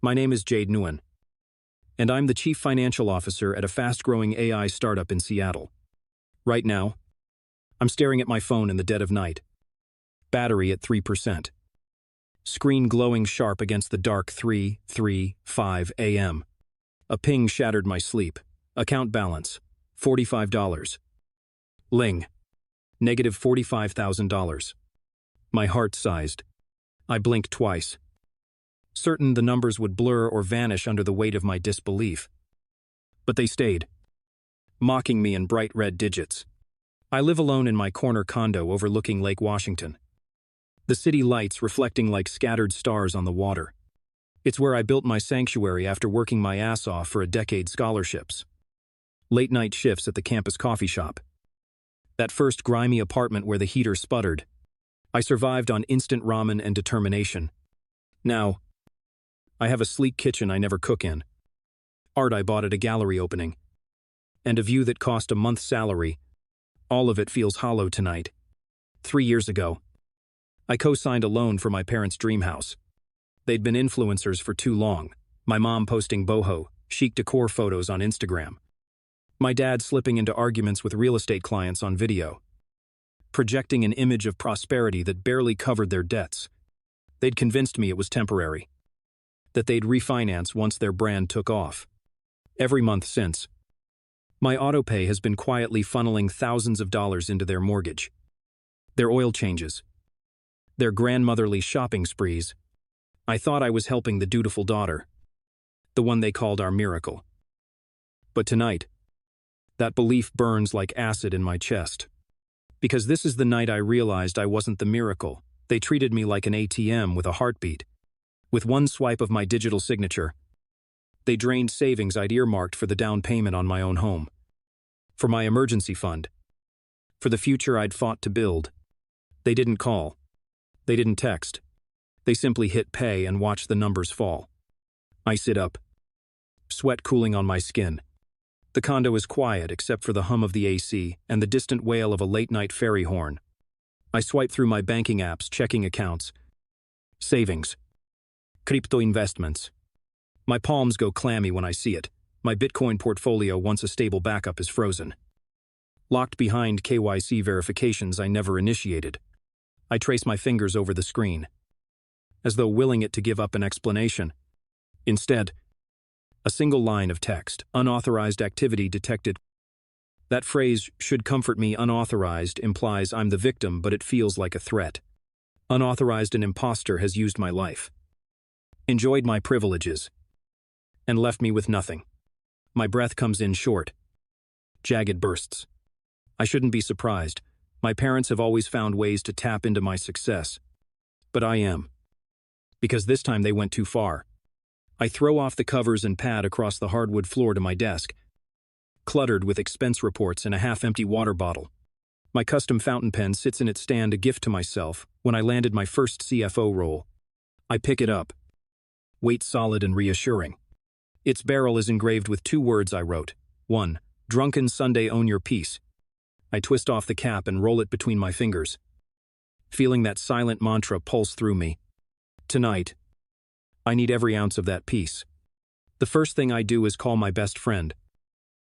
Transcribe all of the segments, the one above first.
My name is Jade Nguyen, and I'm the Chief Financial Officer at a fast-growing AI startup in Seattle. Right now, I'm staring at my phone in the dead of night. Battery at 3%. Screen glowing sharp against the dark 3:35 a.m. A ping shattered my sleep. Account balance, $45. Ling, negative $45,000. My heart sized. I blinked twice, certain the numbers would blur or vanish under the weight of my disbelief. But they stayed, mocking me in bright red digits. I live alone in my corner condo overlooking Lake Washington. The city lights reflecting like scattered stars on the water. It's where I built my sanctuary after working my ass off for a decade scholarships. Late-night shifts at the campus coffee shop. That first grimy apartment where the heater sputtered. I survived on instant ramen and determination. Now, I have a sleek kitchen I never cook in, art I bought at a gallery opening, and a view that cost a month's salary. All of it feels hollow tonight. 3 years ago, I co-signed a loan for my parents' dream house. They'd been influencers for too long, my mom posting boho, chic decor photos on Instagram. My dad slipping into arguments with real estate clients on video, projecting an image of prosperity that barely covered their debts. They'd convinced me it was temporary, that they'd refinance once their brand took off. Every month since, my autopay has been quietly funneling thousands of dollars into their mortgage. Their oil changes, their grandmotherly shopping sprees. I thought I was helping the dutiful daughter, the one they called our miracle. But tonight, that belief burns like acid in my chest. Because this is the night I realized I wasn't the miracle. They treated me like an ATM with a heartbeat. With one swipe of my digital signature, they drained savings I'd earmarked for the down payment on my own home, for my emergency fund, for the future I'd fought to build. They didn't call. They didn't text. They simply hit pay and watched the numbers fall. I sit up, sweat cooling on my skin. The condo is quiet except for the hum of the AC and the distant wail of a late-night ferry horn. I swipe through my banking apps, checking accounts, savings, crypto investments. My palms go clammy when I see it. My Bitcoin portfolio, once a stable backup, is frozen, locked behind KYC verifications I never initiated. I trace my fingers over the screen, as though willing it to give up an explanation. Instead, a single line of text, unauthorized activity detected. That phrase should comfort me. Unauthorized implies I'm the victim, but it feels like a threat. Unauthorized, an imposter has used my life, enjoyed my privileges, and left me with nothing. My breath comes in short, jagged bursts. I shouldn't be surprised. My parents have always found ways to tap into my success. But I am. Because this time they went too far. I throw off the covers and pad across the hardwood floor to my desk, cluttered with expense reports and a half-empty water bottle. My custom fountain pen sits in its stand, a gift to myself, when I landed my first CFO role. I pick it up, weight solid and reassuring. Its barrel is engraved with 2 words I wrote. 1. Drunken Sunday, own your peace. I twist off the cap and roll it between my fingers, feeling that silent mantra pulse through me. Tonight, I need every ounce of that peace. The first thing I do is call my best friend,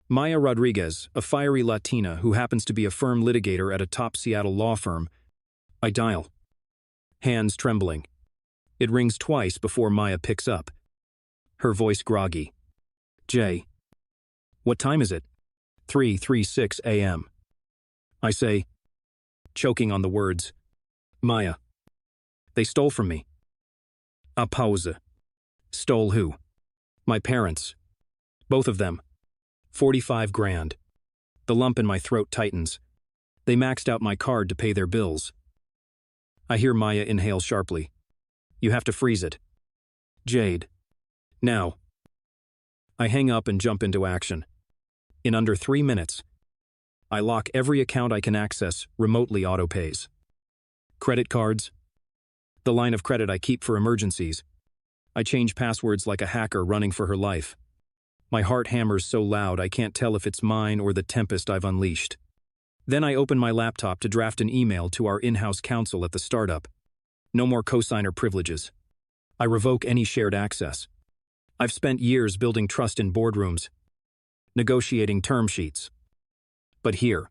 Maya Rodriguez, a fiery Latina who happens to be a firm litigator at a top Seattle law firm. I dial, hands trembling. It rings twice before Maya picks up, her voice groggy. Jay, what time is it? 3:36 a.m. I say, choking on the words. Maya, they stole from me. A pause. Stole who? My parents. Both of them. 45 grand. The lump in my throat tightens. They maxed out my card to pay their bills. I hear Maya inhale sharply. You have to freeze it. Jade. Now. I hang up and jump into action. In under 3 minutes, I lock every account I can access, remotely autopays. Credit cards. The line of credit I keep for emergencies. I change passwords like a hacker running for her life. My heart hammers so loud I can't tell if it's mine or the tempest I've unleashed. Then I open my laptop to draft an email to our in-house counsel at the startup. No more cosigner privileges. I revoke any shared access. I've spent years building trust in boardrooms, negotiating term sheets. But here,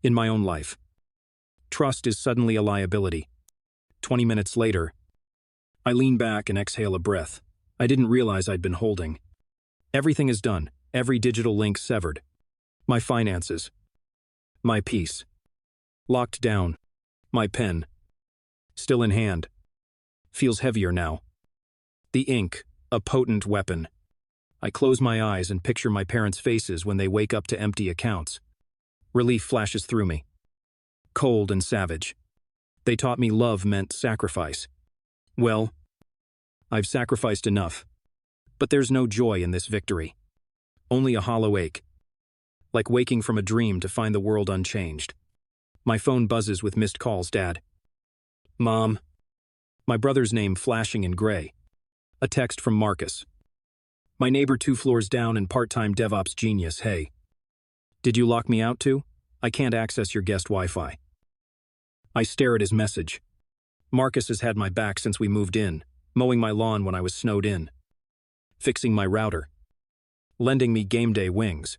in my own life, trust is suddenly a liability. 20 minutes later, I lean back and exhale a breath I didn't realize I'd been holding. Everything is done, every digital link severed. My finances, my peace, locked down, my pen, still in hand, feels heavier now. The ink, a potent weapon. I close my eyes and picture my parents' faces when they wake up to empty accounts. Relief flashes through me. Cold and savage. They taught me love meant sacrifice. Well, I've sacrificed enough. But there's no joy in this victory. Only a hollow ache. Like waking from a dream to find the world unchanged. My phone buzzes with missed calls, Dad. Mom. My brother's name flashing in gray. A text from Marcus. My neighbor 2 floors down and part-time DevOps genius, hey. Did you lock me out too? I can't access your guest Wi-Fi. I stare at his message. Marcus has had my back since we moved in, mowing my lawn when I was snowed in, fixing my router, lending me game day wings.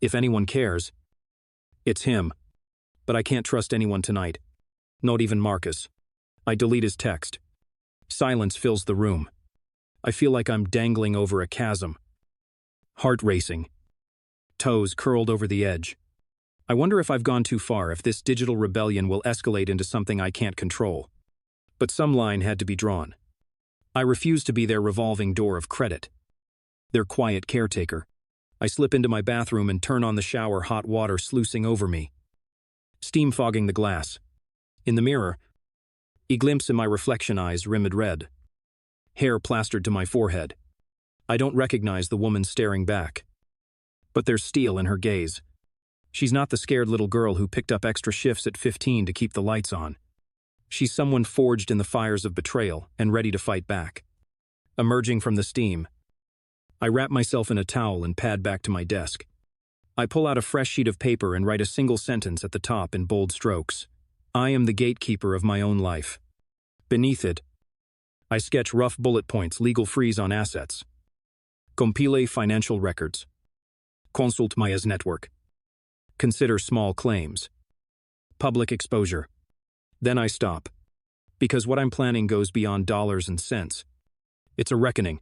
If anyone cares, it's him. But I can't trust anyone tonight. Not even Marcus. I delete his text. Silence fills the room. I feel like I'm dangling over a chasm. Heart racing. Toes curled over the edge. I wonder if I've gone too far, if this digital rebellion will escalate into something I can't control. But some line had to be drawn. I refuse to be their revolving door of credit. Their quiet caretaker. I slip into my bathroom and turn on the shower, hot water sluicing over me. Steam fogging the glass. In the mirror, a glimpse in my reflection eyes rimmed red. Hair plastered to my forehead. I don't recognize the woman staring back. But there's steel in her gaze. She's not the scared little girl who picked up extra shifts at 15 to keep the lights on. She's someone forged in the fires of betrayal and ready to fight back. Emerging from the steam, I wrap myself in a towel and pad back to my desk. I pull out a fresh sheet of paper and write a single sentence at the top in bold strokes. I am the gatekeeper of my own life. Beneath it, I sketch rough bullet points: legal freeze on assets. Compile financial records. Consult my as network. Consider small claims. Public exposure. Then I stop. Because what I'm planning goes beyond dollars and cents. It's a reckoning.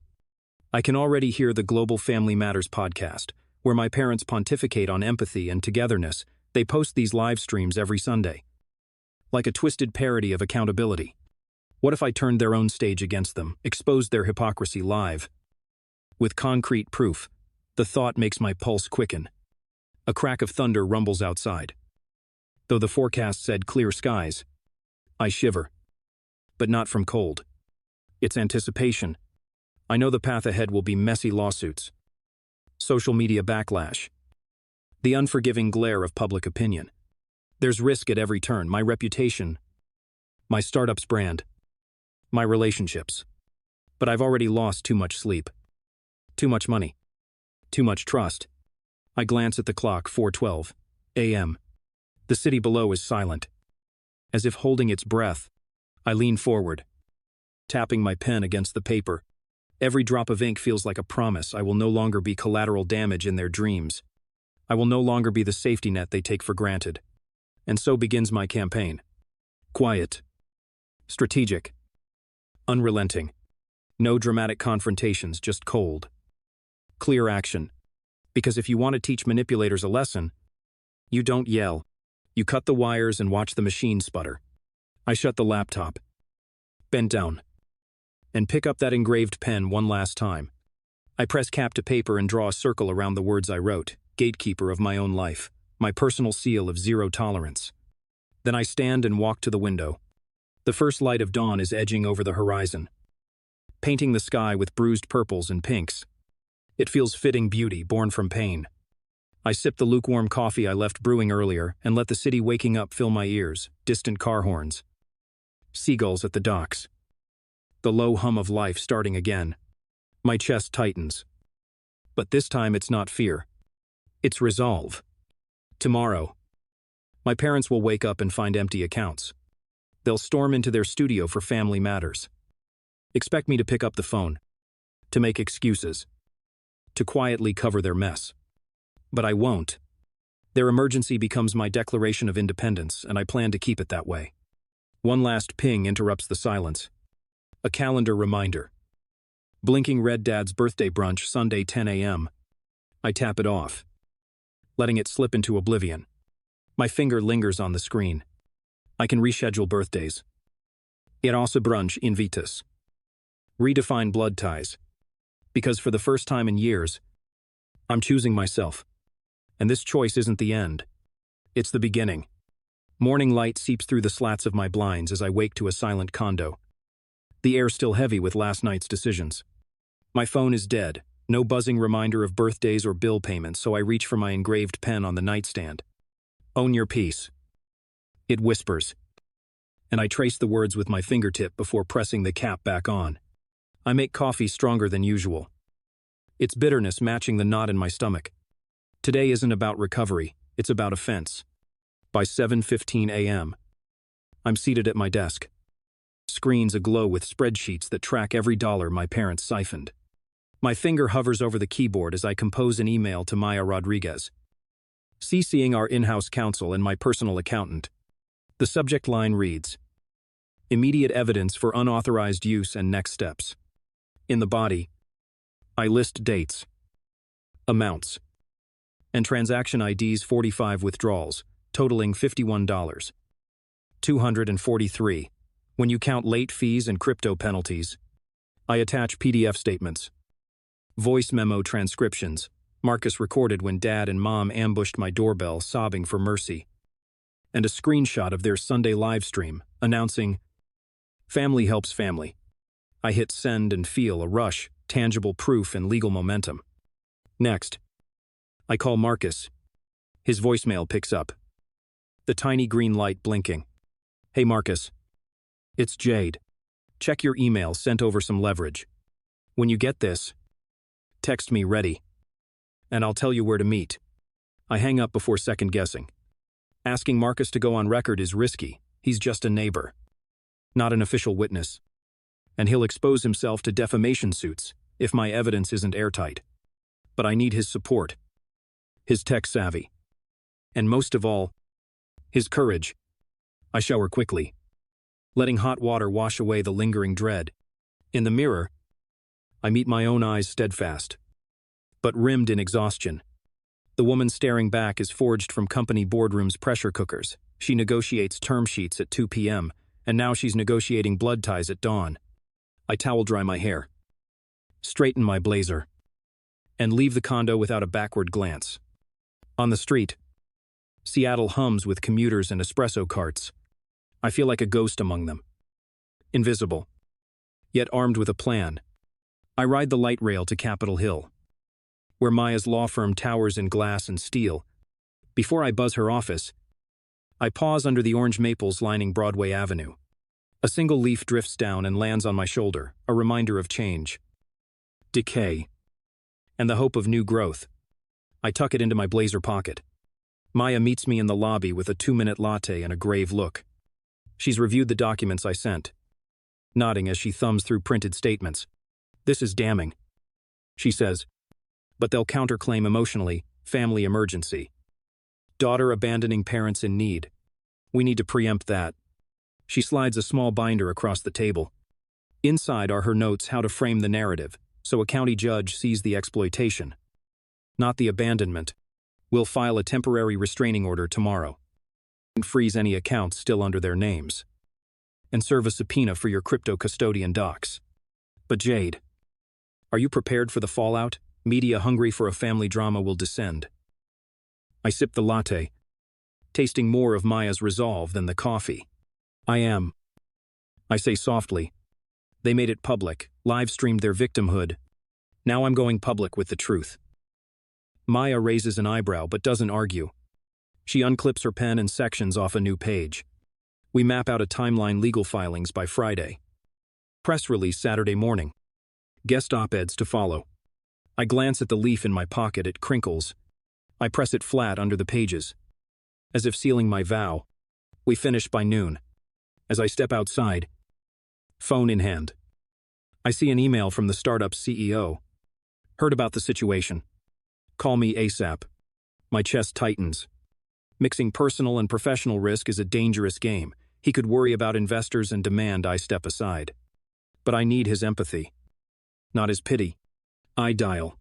I can already hear the Global Family Matters podcast, where my parents pontificate on empathy and togetherness. They post these live streams every Sunday. Like a twisted parody of accountability. What if I turned their own stage against them, exposed their hypocrisy live? With concrete proof, the thought makes my pulse quicken. A crack of thunder rumbles outside. Though the forecast said clear skies, I shiver. But not from cold. It's anticipation. I know the path ahead will be messy lawsuits. Social media backlash. The unforgiving glare of public opinion. There's risk at every turn: my reputation, my startup's brand, my relationships. But I've already lost too much sleep. Too much money. Too much trust. I glance at the clock, 4:12 a.m. The city below is silent. As if holding its breath, I lean forward, tapping my pen against the paper. Every drop of ink feels like a promise. I will no longer be collateral damage in their dreams. I will no longer be the safety net they take for granted. And so begins my campaign. Quiet. Strategic. Unrelenting. No dramatic confrontations, just cold. Clear action. Because if you want to teach manipulators a lesson, you don't yell. You cut the wires and watch the machine sputter. I shut the laptop, bend down, and pick up that engraved pen one last time. I press cap to paper and draw a circle around the words I wrote: gatekeeper of my own life, my personal seal of zero tolerance. Then I stand and walk to the window. The first light of dawn is edging over the horizon, painting the sky with bruised purples and pinks. It feels fitting beauty born from pain. I sip the lukewarm coffee I left brewing earlier and let the city waking up fill my ears: distant car horns, seagulls at the docks, the low hum of life starting again. My chest tightens. But this time it's not fear. It's resolve. Tomorrow, my parents will wake up and find empty accounts. They'll storm into their studio for family matters. Expect me to pick up the phone. to make excuses, to quietly cover their mess. But I won't. Their emergency becomes my declaration of independence, and I plan to keep it that way. One last ping interrupts the silence. A calendar reminder. Blinking red: Dad's birthday brunch, Sunday 10 a.m. I tap it off, letting it slip into oblivion. My finger lingers on the screen. I can reschedule birthdays. It also brunch invitas. Redefine blood ties. Because for the first time in years, I'm choosing myself. And this choice isn't the end. It's the beginning. Morning light seeps through the slats of my blinds as I wake to a silent condo. The air still heavy with last night's decisions. My phone is dead, no buzzing reminder of birthdays or bill payments, so I reach for my engraved pen on the nightstand. Own your peace. It whispers. And I trace the words with my fingertip before pressing the cap back on. I make coffee stronger than usual. Its bitterness matching the knot in my stomach. Today isn't about recovery, it's about offense. By 7:15 a.m., I'm seated at my desk. Screens aglow with spreadsheets that track every dollar my parents siphoned. My finger hovers over the keyboard as I compose an email to Maya Rodriguez, CCing our in-house counsel and my personal accountant. The subject line reads, "Immediate evidence for unauthorized use and next steps." In the body, I list dates, amounts, and transaction IDs: 45 withdrawals, totaling $51. 243. When you count late fees and crypto penalties. I attach PDF statements. Voice memo transcriptions. Marcus recorded when Dad and Mom ambushed my doorbell sobbing for mercy. And a screenshot of their Sunday live stream, announcing, "Family helps family." I hit send and feel a rush, tangible proof and legal momentum. Next, I call Marcus. His voicemail picks up. The tiny green light blinking. "Hey Marcus. It's Jade. Check your email, sent over some leverage. When you get this, text me ready. And I'll tell you where to meet." I hang up before second guessing. Asking Marcus to go on record is risky. He's just a neighbor, not an official witness. And he'll expose himself to defamation suits if my evidence isn't airtight. But I need his support, his tech savvy, and most of all, his courage. I shower quickly, letting hot water wash away the lingering dread. In the mirror, I meet my own eyes steadfast, but rimmed in exhaustion. The woman staring back is forged from company boardrooms' pressure cookers. She negotiates term sheets at 2 p.m., and now she's negotiating blood ties at dawn. I towel dry my hair, straighten my blazer, and leave the condo without a backward glance. On the street, Seattle hums with commuters and espresso carts. I feel like a ghost among them. Invisible, yet armed with a plan. I ride the light rail to Capitol Hill, where Maya's law firm towers in glass and steel. Before I buzz her office, I pause under the orange maples lining Broadway Avenue. A single leaf drifts down and lands on my shoulder, a reminder of change, decay, and the hope of new growth. I tuck it into my blazer pocket. Maya meets me in the lobby with a 2-minute latte and a grave look. She's reviewed the documents I sent, nodding as she thumbs through printed statements. "This is damning," she says, "but they'll counterclaim emotionally, family emergency. Daughter abandoning parents in need. We need to preempt that." She slides a small binder across the table. Inside are her notes how to frame the narrative, so a county judge sees the exploitation, not the abandonment. We'll file a temporary restraining order tomorrow and freeze any accounts still under their names, and serve a subpoena for your crypto custodian docs. But Jade, are you prepared for the fallout? Media hungry for a family drama will descend. I sip the latte, tasting more of Maya's resolve than the coffee. "I am," I say softly. "They made it public, live-streamed their victimhood. Now I'm going public with the truth." Maya raises an eyebrow but doesn't argue. She unclips her pen and sections off a new page. We map out a timeline: legal filings by Friday, press release Saturday morning, guest op-eds to follow. I glance at the leaf in my pocket. It crinkles. I press it flat under the pages, as if sealing my vow. We finish by noon. As I step outside, phone in hand, I see an email from the startup's CEO. Heard about the situation. Call me ASAP. My chest tightens. Mixing personal and professional risk is a dangerous game. He could worry about investors and demand I step aside. But I need his empathy, not his pity. I dial.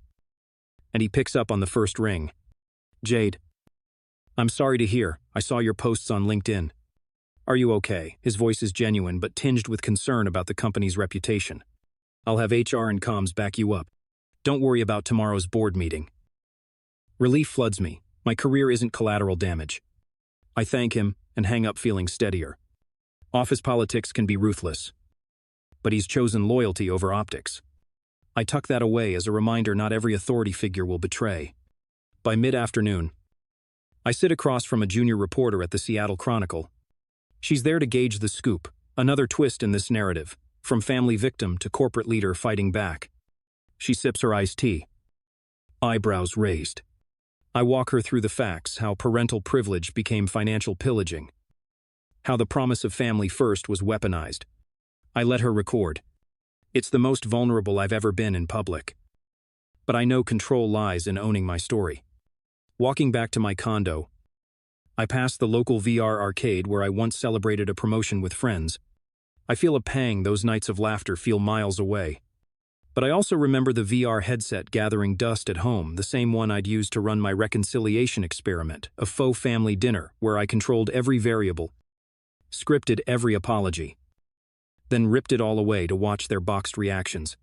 And he picks up on the first ring. Jade. I'm sorry to hear. I saw your posts on LinkedIn. Are you okay? His voice is genuine but tinged with concern about the company's reputation. I'll have HR and comms back you up. Don't worry about tomorrow's board meeting. Relief floods me. My career isn't collateral damage. I thank him and hang up feeling steadier. Office politics can be ruthless. But he's chosen loyalty over optics. I tuck that away as a reminder not every authority figure will betray. By mid-afternoon, I sit across from a junior reporter at the Seattle Chronicle. She's there to gauge the scoop, another twist in this narrative, from family victim to corporate leader fighting back. She sips her iced tea, eyebrows raised. I walk her through the facts, how parental privilege became financial pillaging, how the promise of family first was weaponized. I let her record. It's the most vulnerable I've ever been in public. But I know control lies in owning my story. Walking back to my condo, I pass the local VR arcade where I once celebrated a promotion with friends. I feel a pang. Those nights of laughter feel miles away. But I also remember the VR headset gathering dust at home, the same one I'd used to run my reconciliation experiment, a faux family dinner where I controlled every variable, scripted every apology, then ripped it all away to watch their boxed reactions.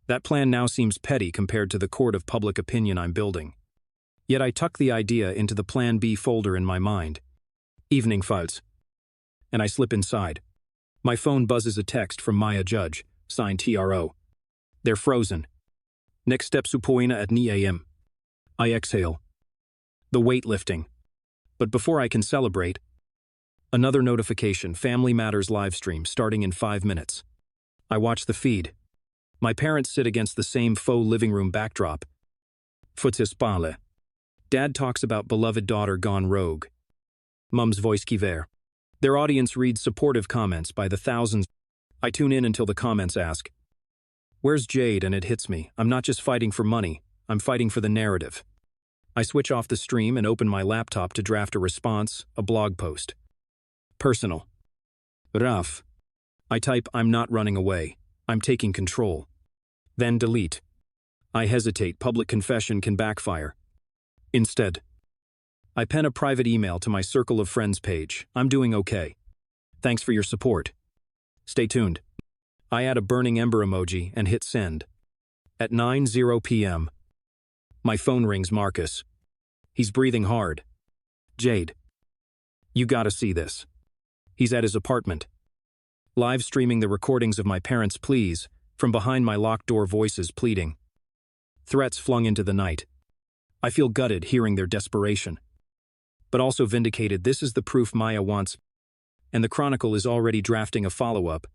That plan now seems petty compared to the court of public opinion I'm building. Yet I tuck the idea into the Plan B folder in my mind. Evening files. And I slip inside. My phone buzzes a text from Maya Judge, signed TRO. They're frozen. Next step supoina at 9 a.m. I exhale. The weight lifting. But before I can celebrate, another notification, Family Matters livestream starting in 5 minutes. I watch the feed. My parents sit against the same faux living room backdrop. Footispale. Dad talks about beloved daughter gone rogue. Mum's voice kiver. Their audience reads supportive comments by the thousands. I tune in until the comments ask, "Where's Jade?" And it hits me. I'm not just fighting for money, I'm fighting for the narrative. I switch off the stream and open my laptop to draft a response, a blog post. Personal. Rough. I type, "I'm not running away. I'm taking control." Then delete. I hesitate. Public confession can backfire. Instead, I pen a private email to my Circle of Friends page. "I'm doing okay. Thanks for your support. Stay tuned." I add a burning ember emoji and hit send. At 9:00 p.m., my phone rings. Marcus. He's breathing hard. "Jade, you gotta see this." He's at his apartment, live streaming the recordings of my parents' pleas, from behind my locked door, voices pleading. Threats flung into the night. I feel gutted hearing their desperation, but also vindicated. This is the proof Maya wants, and the Chronicle is already drafting a follow-up.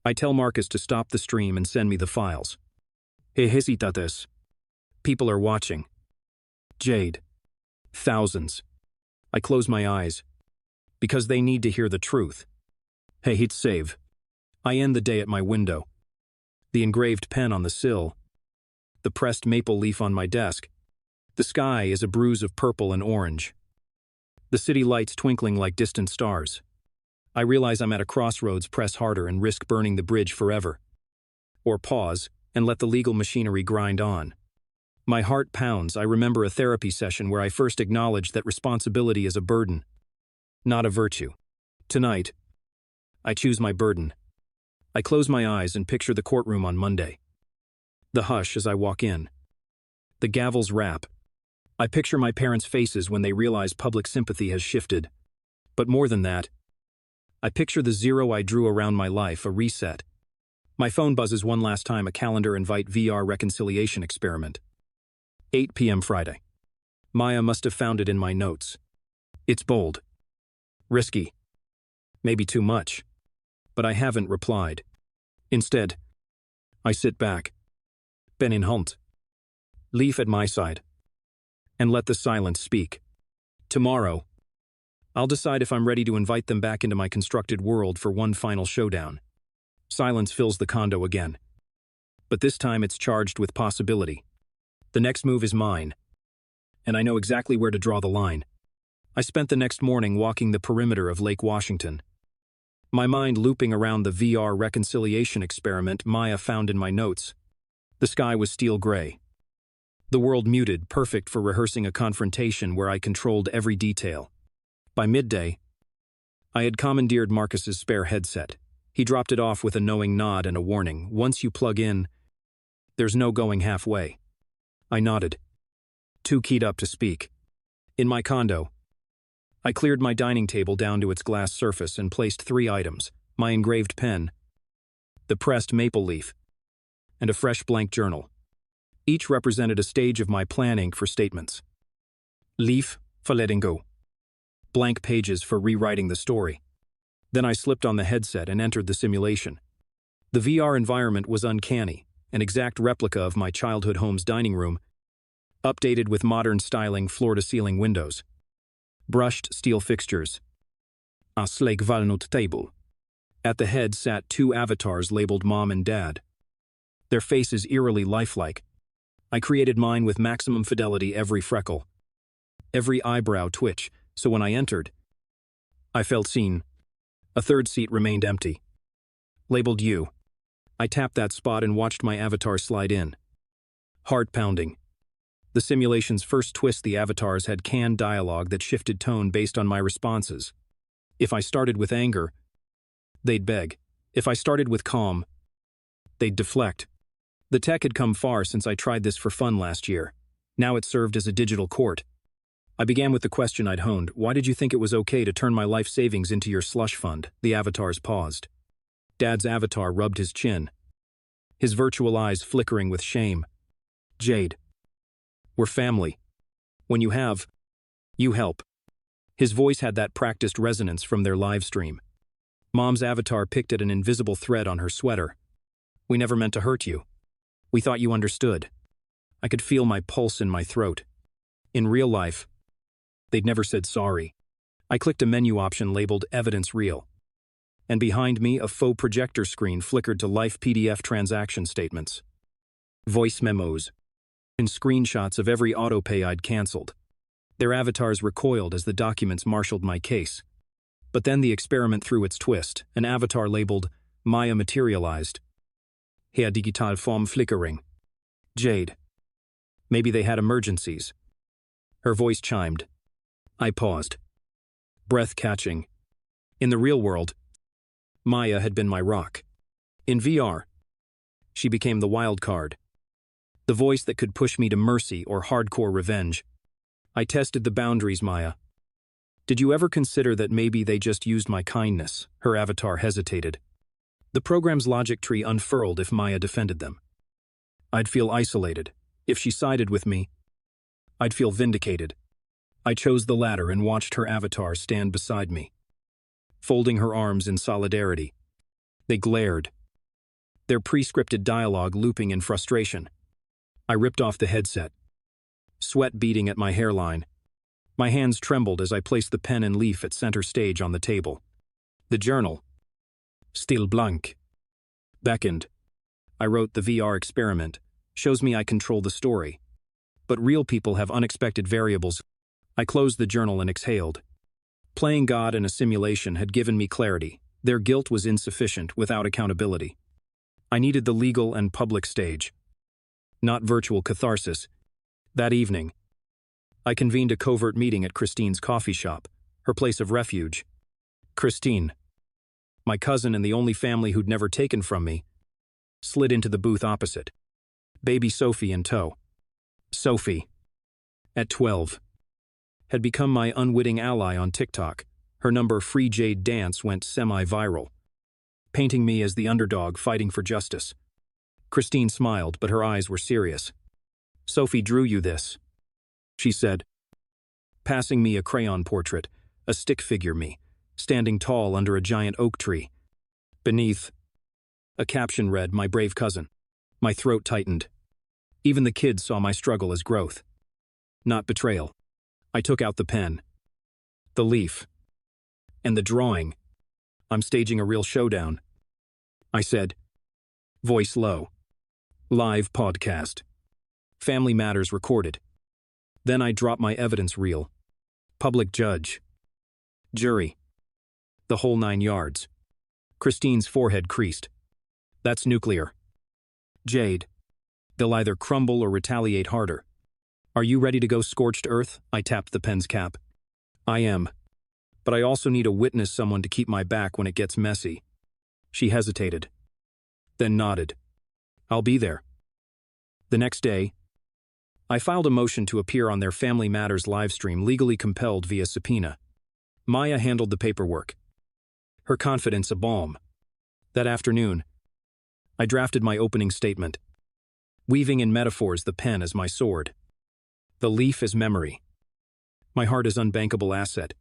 I tell Marcus to stop the stream and send me the files. Hesitates. People are watching. Jade. Thousands. I close my eyes, because they need to hear the truth. Hit save. I end the day at my window. The engraved pen on the sill. The pressed maple leaf on my desk. The sky is a bruise of purple and orange. The city lights twinkling like distant stars. I realize I'm at a crossroads. Press harder and risk burning the bridge forever. Or pause and let the legal machinery grind on. My heart pounds. I remember a therapy session where I first acknowledged that responsibility is a burden, not a virtue. Tonight, I choose my burden. I close my eyes and picture the courtroom on Monday. The hush as I walk in. The gavels rap. I picture my parents' faces when they realize public sympathy has shifted. But more than that, I picture the zero I drew around my life, a reset. My phone buzzes one last time, a calendar invite, VR reconciliation experiment. 8 p.m. Friday. Maya must have found it in my notes. It's bold. Risky. Maybe too much. But I haven't replied. Instead, I sit back. Ben in Hunt. Leaf at my side. And let the silence speak. Tomorrow, I'll decide if I'm ready to invite them back into my constructed world for one final showdown. Silence fills the condo again. But this time it's charged with possibility. The next move is mine, and I know exactly where to draw the line. I spent the next morning walking the perimeter of Lake Washington, my mind looping around the VR reconciliation experiment Maya found in my notes. The sky was steel gray. The world muted, perfect for rehearsing a confrontation where I controlled every detail. By midday, I had commandeered Marcus's spare headset. He dropped it off with a knowing nod and a warning. Once you plug in, there's no going halfway. I nodded, too keyed up to speak. In my condo, I cleared my dining table down to its glass surface and placed 3 items: my engraved pen, the pressed maple leaf, and a fresh blank journal. Each represented a stage of my planning for statements. Leaf for letting go. Blank pages for rewriting the story. Then I slipped on the headset and entered the simulation. The VR environment was uncanny, an exact replica of my childhood home's dining room, updated with modern styling floor-to-ceiling windows. Brushed steel fixtures. A sleek walnut table. At the head sat 2 avatars labeled Mom and Dad. Their faces eerily lifelike. I created mine with maximum fidelity, every freckle, every eyebrow twitch, so when I entered, I felt seen. A third seat remained empty. Labeled You. I tapped that spot and watched my avatar slide in. Heart pounding. The simulation's first twist, the avatars had canned dialogue that shifted tone based on my responses. If I started with anger, they'd beg. If I started with calm, they'd deflect. The tech had come far since I tried this for fun last year. Now it served as a digital court. I began with the question I'd honed: why did you think it was okay to turn my life savings into your slush fund? The avatars paused. Dad's avatar rubbed his chin, his virtual eyes flickering with shame. Jade. We're family. When you have, you help. His voice had that practiced resonance from their live stream. Mom's avatar picked at an invisible thread on her sweater. We never meant to hurt you. We thought you understood. I could feel my pulse in my throat. In real life, they'd never said sorry. I clicked a menu option labeled Evidence Real. And behind me, a faux projector screen flickered to life PDF transaction statements, voice memos, and screenshots of every autopay I'd canceled. Their avatars recoiled as the documents marshaled my case. But then the experiment threw its twist. An avatar labeled Maya materialized. Her digital form flickering. Jade. Maybe they had emergencies. Her voice chimed. I paused, breath catching. In the real world, Maya had been my rock. In VR, she became the wild card, the voice that could push me to mercy or hardcore revenge. I tested the boundaries, Maya. Did you ever consider that maybe they just used my kindness? Her avatar hesitated. The program's logic tree unfurled if Maya defended them. I'd feel isolated. If she sided with me, I'd feel vindicated. I chose the latter and watched her avatar stand beside me, folding her arms in solidarity. They glared, their pre-scripted dialogue looping in frustration. I ripped off the headset, sweat beading at my hairline. My hands trembled as I placed the pen and leaf at center stage on the table. The journal, still blank, beckoned. I wrote: the VR experiment shows me I control the story, but real people have unexpected variables. I closed the journal and exhaled. Playing God in a simulation had given me clarity. Their guilt was insufficient without accountability. I needed the legal and public stage, not virtual catharsis. That evening, I convened a covert meeting at Christine's coffee shop, her place of refuge. Christine, my cousin and the only family who'd never taken from me, slid into the booth opposite, baby Sophie in tow. Sophie, at 12, had become my unwitting ally on TikTok. Her number Free Jade dance went semi-viral, painting me as the underdog fighting for justice. Christine smiled, but her eyes were serious. Sophie drew you this, she said, passing me a crayon portrait, a stick figure me, standing tall under a giant oak tree. Beneath, a caption read, "My brave cousin." My throat tightened. Even the kids saw my struggle as growth, not betrayal. I took out the pen, the leaf, and the drawing. I'm staging a real showdown, I said, voice low. Live podcast. Family matters recorded. Then I drop my evidence reel. Public judge. Jury. The whole 9 yards. Christine's forehead creased. That's nuclear. Jade. They'll either crumble or retaliate harder. Are you ready to go scorched earth? I tapped the pen's cap. I am. But I also need a witness, someone to keep my back when it gets messy. She hesitated. Then nodded. I'll be there. The next day, I filed a motion to appear on their Family Matters livestream, legally compelled via subpoena. Maya handled the paperwork. Her confidence a balm. That afternoon, I drafted my opening statement, weaving in metaphors, the pen as my sword. The leaf is memory. My heart is unbankable asset.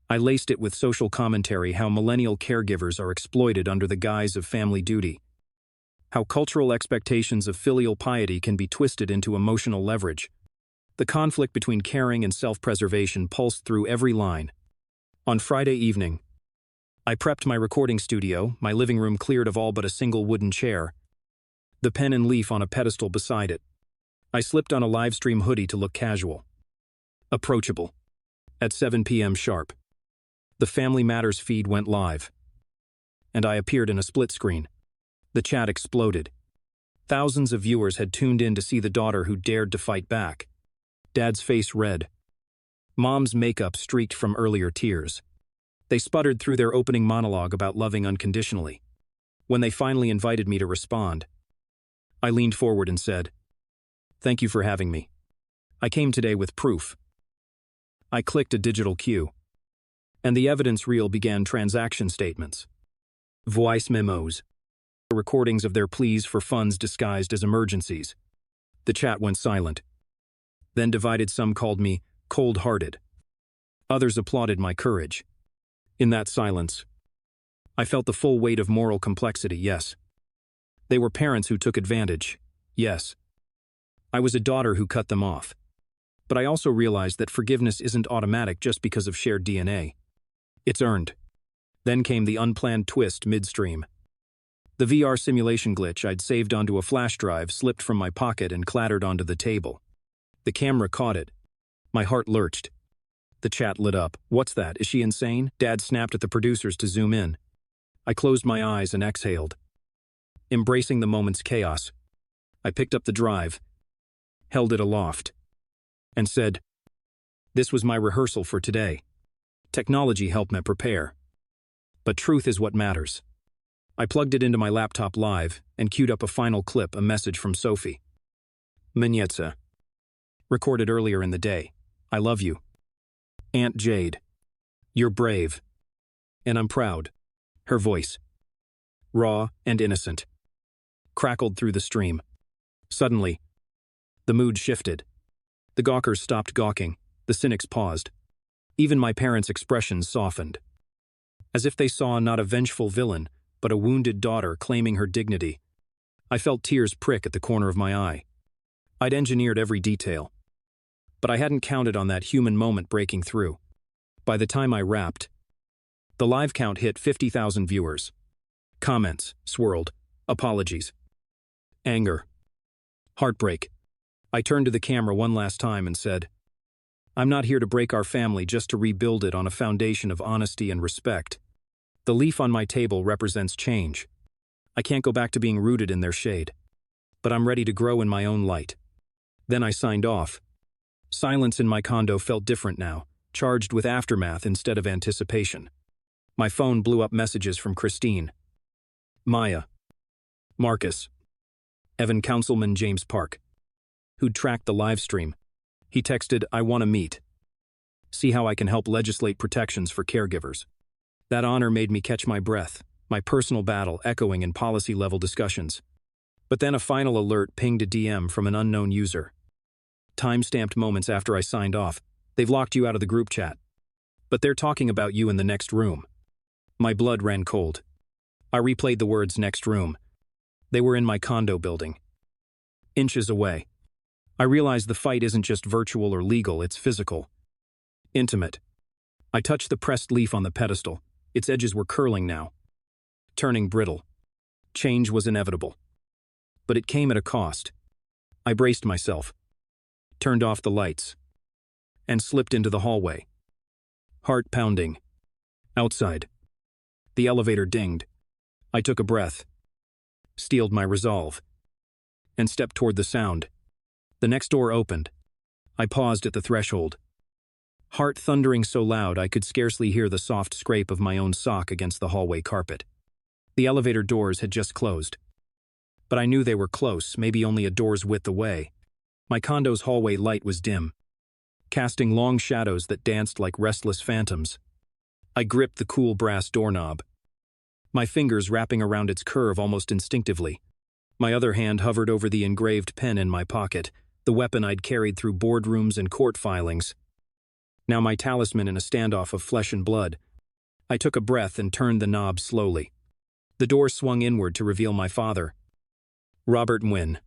I laced it with social commentary, how millennial caregivers are exploited under the guise of family duty. How cultural expectations of filial piety can be twisted into emotional leverage. The conflict between caring and self-preservation pulsed through every line. On Friday evening, I prepped my recording studio, my living room cleared of all but a single wooden chair, the pen and leaf on a pedestal beside it. I slipped on a livestream hoodie to look casual. Approachable. At 7 p.m. sharp, the Family Matters feed went live. And I appeared in a split screen. The chat exploded. Thousands of viewers had tuned in to see the daughter who dared to fight back. Dad's face red. Mom's makeup streaked from earlier tears. They sputtered through their opening monologue about loving unconditionally. When they finally invited me to respond, I leaned forward and said, "Thank you for having me. I came today with proof." I clicked a digital cue, and the evidence reel began transaction statements, voice memos, recordings of their pleas for funds disguised as emergencies. The chat went silent. Then divided. Some called me cold-hearted. Others applauded my courage. In that silence, I felt the full weight of moral complexity, yes. They were parents who took advantage, yes. I was a daughter who cut them off. But I also realized that forgiveness isn't automatic just because of shared DNA. It's earned. Then came the unplanned twist midstream. The VR simulation glitch I'd saved onto a flash drive slipped from my pocket and clattered onto the table. The camera caught it. My heart lurched. The chat lit up. "What's that? Is she insane?" Dad snapped at the producers to zoom in. I closed my eyes and exhaled. Embracing the moment's chaos, I picked up the drive, held it aloft, and said, "This was my rehearsal for today. Technology helped me prepare. But truth is what matters." I plugged it into my laptop live and queued up a final clip, a message from Sophie. "Mnietza. Recorded earlier in the day. I love you. Aunt Jade. You're brave. And I'm proud." Her voice, raw and innocent, crackled through the stream. Suddenly, the mood shifted. The gawkers stopped gawking. The cynics paused. Even my parents' expressions softened. As if they saw not a vengeful villain, but a wounded daughter claiming her dignity. I felt tears prick at the corner of my eye. I'd engineered every detail, but I hadn't counted on that human moment breaking through. By the time I wrapped, the live count hit 50,000 viewers. Comments swirled. Apologies. Anger. Heartbreak. I turned to the camera one last time and said, "I'm not here to break our family, just to rebuild it on a foundation of honesty and respect." The leaf on my table represents change. I can't go back to being rooted in their shade, but I'm ready to grow in my own light. Then I signed off. Silence in my condo felt different now, charged with aftermath instead of anticipation. My phone blew up messages from Christine, Maya, Marcus, Evan, Councilman James Park, who'd tracked the live stream. He texted, "I want to meet. See how I can help legislate protections for caregivers." That honor made me catch my breath, my personal battle echoing in policy-level discussions. But then a final alert pinged a DM from an unknown user. Time-stamped moments after I signed off. "They've locked you out of the group chat. But they're talking about you in the next room." My blood ran cold. I replayed the words "next room." They were in my condo building, inches away. I realized the fight isn't just virtual or legal, it's physical. Intimate. I touched the pressed leaf on the pedestal. Its edges were curling now, turning brittle. Change was inevitable. but it came at a cost. I braced myself, turned off the lights, and slipped into the hallway. Heart pounding. Outside. The elevator dinged. I took a breath, steeled my resolve, and stepped toward the sound. The next door opened. I paused at the threshold, heart thundering so loud I could scarcely hear the soft scrape of my own sock against the hallway carpet. The elevator doors had just closed. But I knew they were close, maybe only a door's width away. My condo's hallway light was dim, casting long shadows that danced like restless phantoms. I gripped the cool brass doorknob, my fingers wrapping around its curve almost instinctively. My other hand hovered over the engraved pen in my pocket, the weapon I'd carried through boardrooms and court filings. Now my talisman in a standoff of flesh and blood. I took a breath and turned the knob slowly. The door swung inward to reveal my father, Robert Nguyen,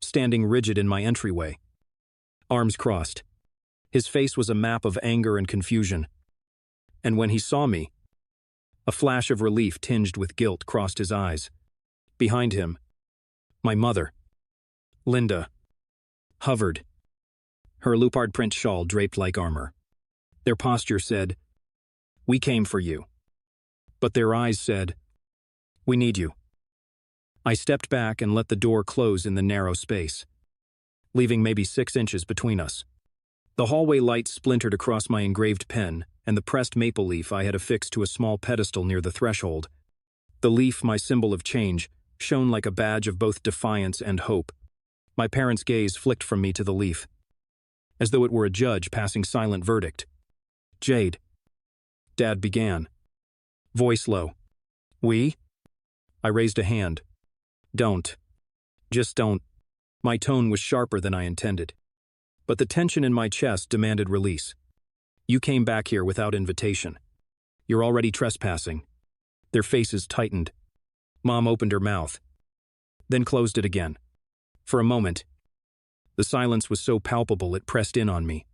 standing rigid in my entryway, arms crossed. His face was a map of anger and confusion. And when he saw me, a flash of relief tinged with guilt crossed his eyes. Behind him, my mother, Linda, hovered, her leopard print shawl draped like armor. Their posture said, "We came for you." But their eyes said, "We need you." I stepped back and let the door close in the narrow space, leaving maybe 6 inches between us. The hallway light splintered across my engraved pen and the pressed maple leaf I had affixed to a small pedestal near the threshold. The leaf, my symbol of change, shone like a badge of both defiance and hope. My parents' gaze flicked from me to the leaf, as though it were a judge passing silent verdict. "Jade," Dad began, voice low. "We?" I raised a hand. "Don't. Just don't." My tone was sharper than I intended, but the tension in my chest demanded release. "You came back here without invitation. You're already trespassing." Their faces tightened. Mom opened her mouth, then closed it again. For a moment, the silence was so palpable it pressed in on me,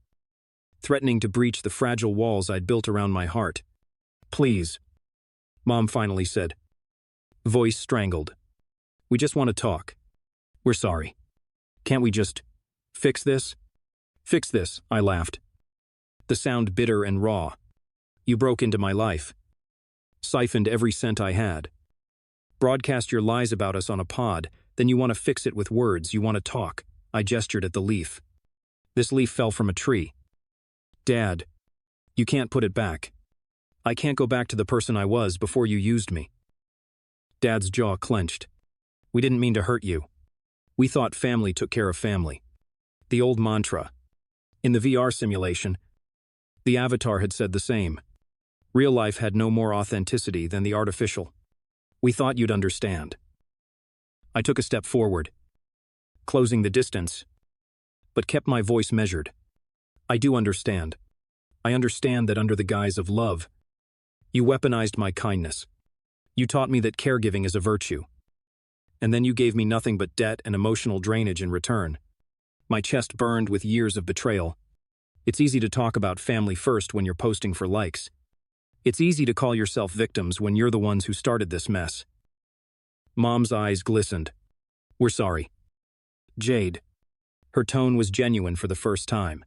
threatening to breach the fragile walls I'd built around my heart. "Please," Mom finally said, voice strangled. "We just want to talk. We're sorry. Can't we just fix this?" "Fix this," I laughed, the sound bitter and raw. "You broke into my life, siphoned every cent I had, broadcast your lies about us on a pod, then you want to fix it with words, you want to talk." I gestured at the leaf. "This leaf fell from a tree. Dad, you can't put it back. I can't go back to the person I was before you used me." Dad's jaw clenched. "We didn't mean to hurt you. We thought family took care of family." The old mantra. In the VR simulation, the avatar had said the same. Real life had no more authenticity than the artificial. "We thought you'd understand." I took a step forward, closing the distance, but kept my voice measured. "I do understand. I understand that under the guise of love, you weaponized my kindness. You taught me that caregiving is a virtue. And then you gave me nothing but debt and emotional drainage in return." My chest burned with years of betrayal. It's easy to talk about family first when you're posting for likes. It's easy to call yourself victims when you're the ones who started this mess. Mom's eyes glistened. "We're sorry." "Jade." Her tone was genuine for the first time,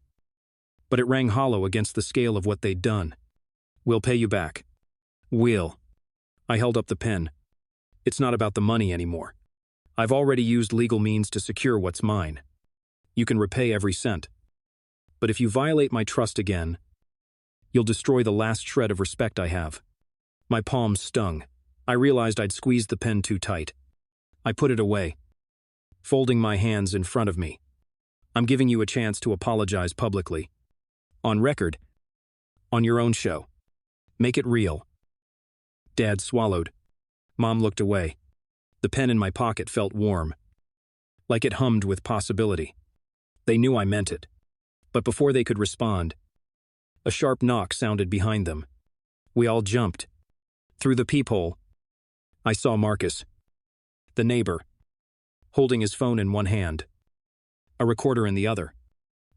but it rang hollow against the scale of what they'd done. "We'll pay you back." "We'll." I held up the pen. "It's not about the money anymore. I've already used legal means to secure what's mine. You can repay every cent. But if you violate my trust again, you'll destroy the last shred of respect I have." My palms stung. I realized I'd squeezed the pen too tight. I put it away, folding my hands in front of me. "I'm giving you a chance to apologize publicly. On record. On your own show. Make it real." Dad swallowed. Mom looked away. The pen in my pocket felt warm, like it hummed with possibility. They knew I meant it. But before they could respond, a sharp knock sounded behind them. We all jumped. Through the peephole, I saw Marcus, the neighbor, holding his phone in one hand, a recorder in the other.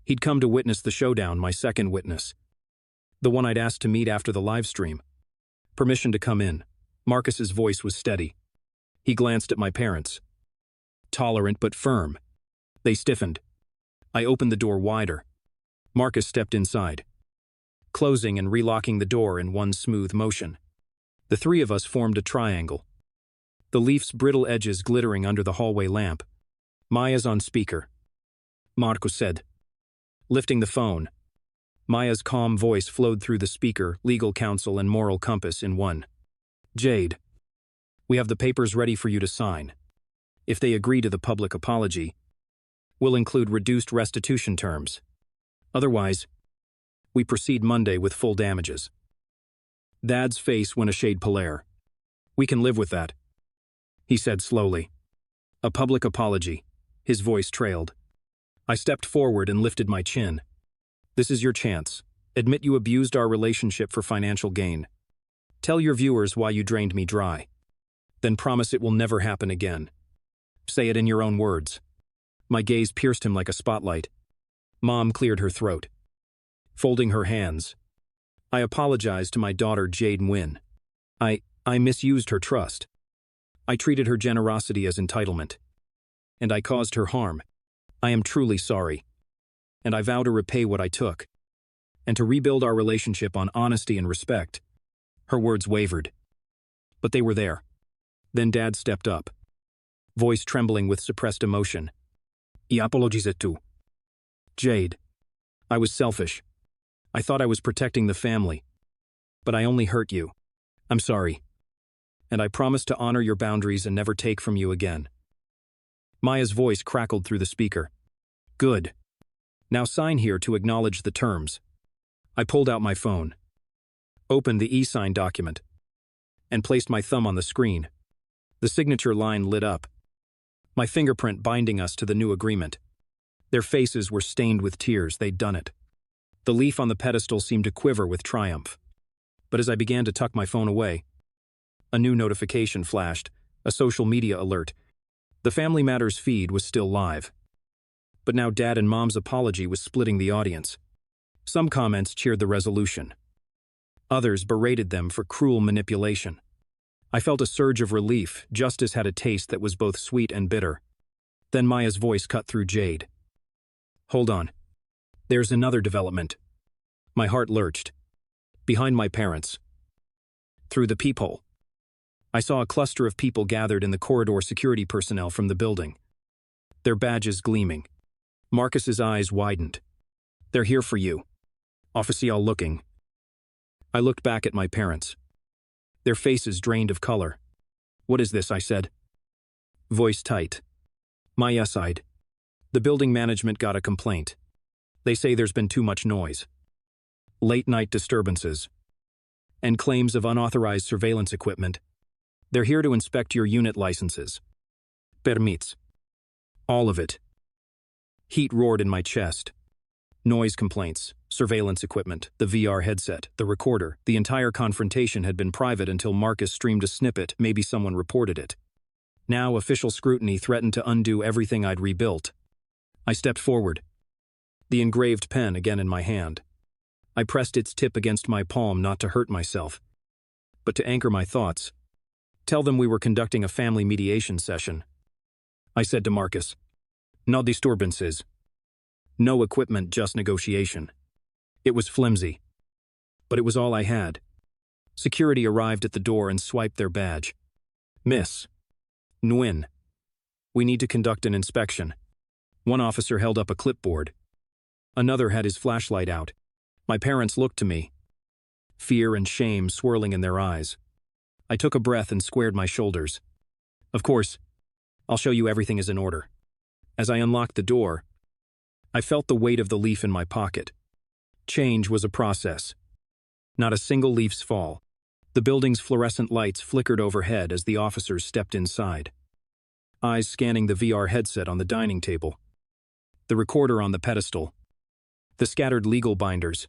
He'd come to witness the showdown, my second witness, the one I'd asked to meet after the live stream. "Permission to come in." Marcus's voice was steady. He glanced at my parents. tolerant but firm. They stiffened. I opened the door wider. Marcus stepped inside, closing and relocking the door in one smooth motion. The three of us formed a triangle, the leaf's brittle edges glittering under the hallway lamp. "Maya's on speaker," Marcus said. Lifting the phone, Maya's calm voice flowed through the speaker, legal counsel and moral compass in one. "Jade, we have the papers ready for you to sign. If they agree to the public apology, we'll include reduced restitution terms. Otherwise, we proceed Monday with full damages." Dad's face went a shade pallare. "We can live with that," he said slowly. "A public apology," his voice trailed. I stepped forward and lifted my chin. "This is your chance. Admit you abused our relationship for financial gain. Tell your viewers why you drained me dry. Then promise it will never happen again. Say it in your own words." My gaze pierced him like a spotlight. Mom cleared her throat, folding her hands. "I apologized to my daughter Jade Nguyen. I misused her trust. I treated her generosity as entitlement. And I caused her harm. I am truly sorry. And I vow to repay what I took. And to rebuild our relationship on honesty and respect." Her words wavered, but they were there. Then Dad stepped up, voice trembling with suppressed emotion. "I apologize tu. Jade, I was selfish. I thought I was protecting the family. But I only hurt you. I'm sorry. And I promise to honor your boundaries and never take from you again." Maya's voice crackled through the speaker. "Good. Now sign here to acknowledge the terms." I pulled out my phone, opened the e-sign document, and placed my thumb on the screen. The signature line lit up, my fingerprint binding us to the new agreement. Their faces were stained with tears. They'd done it. The leaf on the pedestal seemed to quiver with triumph. But as I began to tuck my phone away, a new notification flashed, a social media alert. The Family Matters feed was still live. But now Dad and Mom's apology was splitting the audience. Some comments cheered the resolution. Others berated them for cruel manipulation. I felt a surge of relief. Justice had a taste that was both sweet and bitter. Then Maya's voice cut through Jade. "Hold on. There's another development." My heart lurched. Behind my parents, through the peephole, I saw a cluster of people gathered in the corridor, security personnel from the building, their badges gleaming. Marcus's eyes widened. "They're here for you." Official looking. I looked back at my parents, their faces drained of color. "What is this?" I said, voice tight. Maya sighed. "The building management got a complaint. They say there's been too much noise. Late-night disturbances. And claims of unauthorized surveillance equipment. They're here to inspect your unit licenses. Permits. All of it." Heat roared in my chest. Noise complaints, surveillance equipment, the VR headset, the recorder. The entire confrontation had been private until Marcus streamed a snippet. Maybe someone reported it. Now official scrutiny threatened to undo everything I'd rebuilt. I stepped forward, the engraved pen again in my hand. I pressed its tip against my palm, not to hurt myself, but to anchor my thoughts. "Tell them we were conducting a family mediation session," I said to Marcus. "No disturbances. No equipment, just negotiation." It was flimsy, but it was all I had. Security arrived at the door and swiped their badge. "Miss Nguyen, we need to conduct an inspection." One officer held up a clipboard. Another had his flashlight out. My parents looked to me, fear and shame swirling in their eyes. I took a breath and squared my shoulders. "Of course, I'll show you everything is in order." As I unlocked the door, I felt the weight of the leaf in my pocket. Change was a process. Not a single leaf's fall. The building's fluorescent lights flickered overhead as the officers stepped inside, eyes scanning the VR headset on the dining table, the recorder on the pedestal, the scattered legal binders.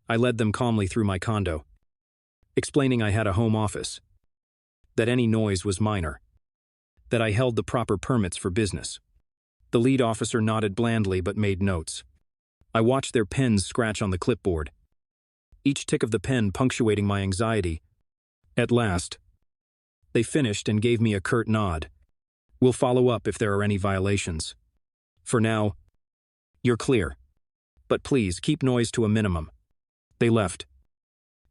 I led them calmly through my condo, explaining I had a home office, that any noise was minor, that I held the proper permits for business. The lead officer nodded blandly but made notes. I watched their pens scratch on the clipboard, each tick of the pen punctuating my anxiety. At last, they finished and gave me a curt nod. We'll follow up if there are any violations. For now, you're clear. But please, keep noise to a minimum. They left,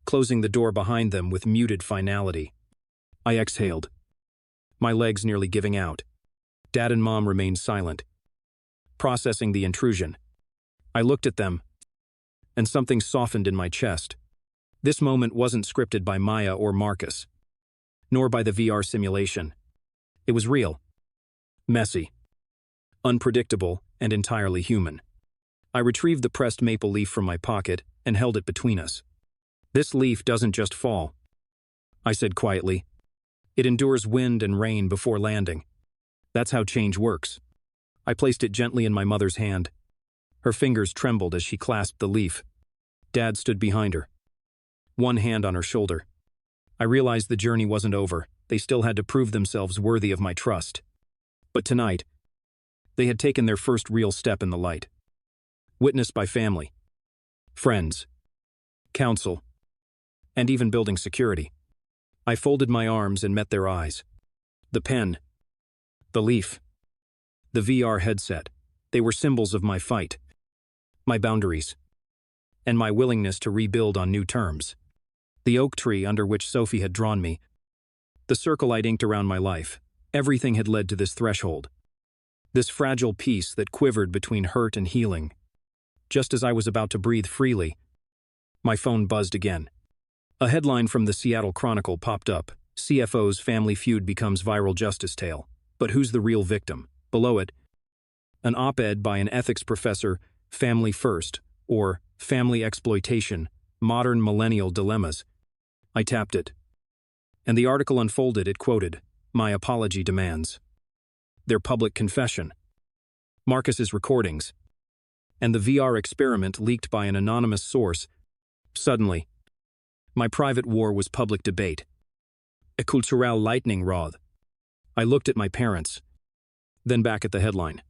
closing the door behind them with muted finality. I exhaled, my legs nearly giving out. Dad and Mom remained silent, processing the intrusion. I looked at them, and something softened in my chest. This moment wasn't scripted by Maya or Marcus, nor by the VR simulation. It was real, messy, unpredictable, and entirely human. I retrieved the pressed maple leaf from my pocket and held it between us. This leaf doesn't just fall, I said quietly. It endures wind and rain before landing. That's how change works. I placed it gently in my mother's hand. Her fingers trembled as she clasped the leaf. Dad stood behind her, one hand on her shoulder. I realized the journey wasn't over. They still had to prove themselves worthy of my trust. But tonight, they had taken their first real step in the light. Witnessed by family, friends, counsel, and even building security. I folded my arms and met their eyes. The pen, the leaf, the VR headset, they were symbols of my fight, my boundaries, and my willingness to rebuild on new terms. The oak tree under which Sophie had drawn me, the circle I'd inked around my life, everything had led to this threshold. This fragile piece that quivered between hurt and healing. Just as I was about to breathe freely, my phone buzzed again. A headline from the Seattle Chronicle popped up. CFO's family feud becomes viral justice tale. But who's the real victim? Below it, an op-ed by an ethics professor, Family First, or Family Exploitation, Modern Millennial Dilemmas. I tapped it, and the article unfolded. It quoted, "My apology demands," their public confession, Marcus's recordings, and the VR experiment leaked by an anonymous source. Suddenly, my private war was public debate. A cultural lightning rod. I looked at my parents, then back at the headline.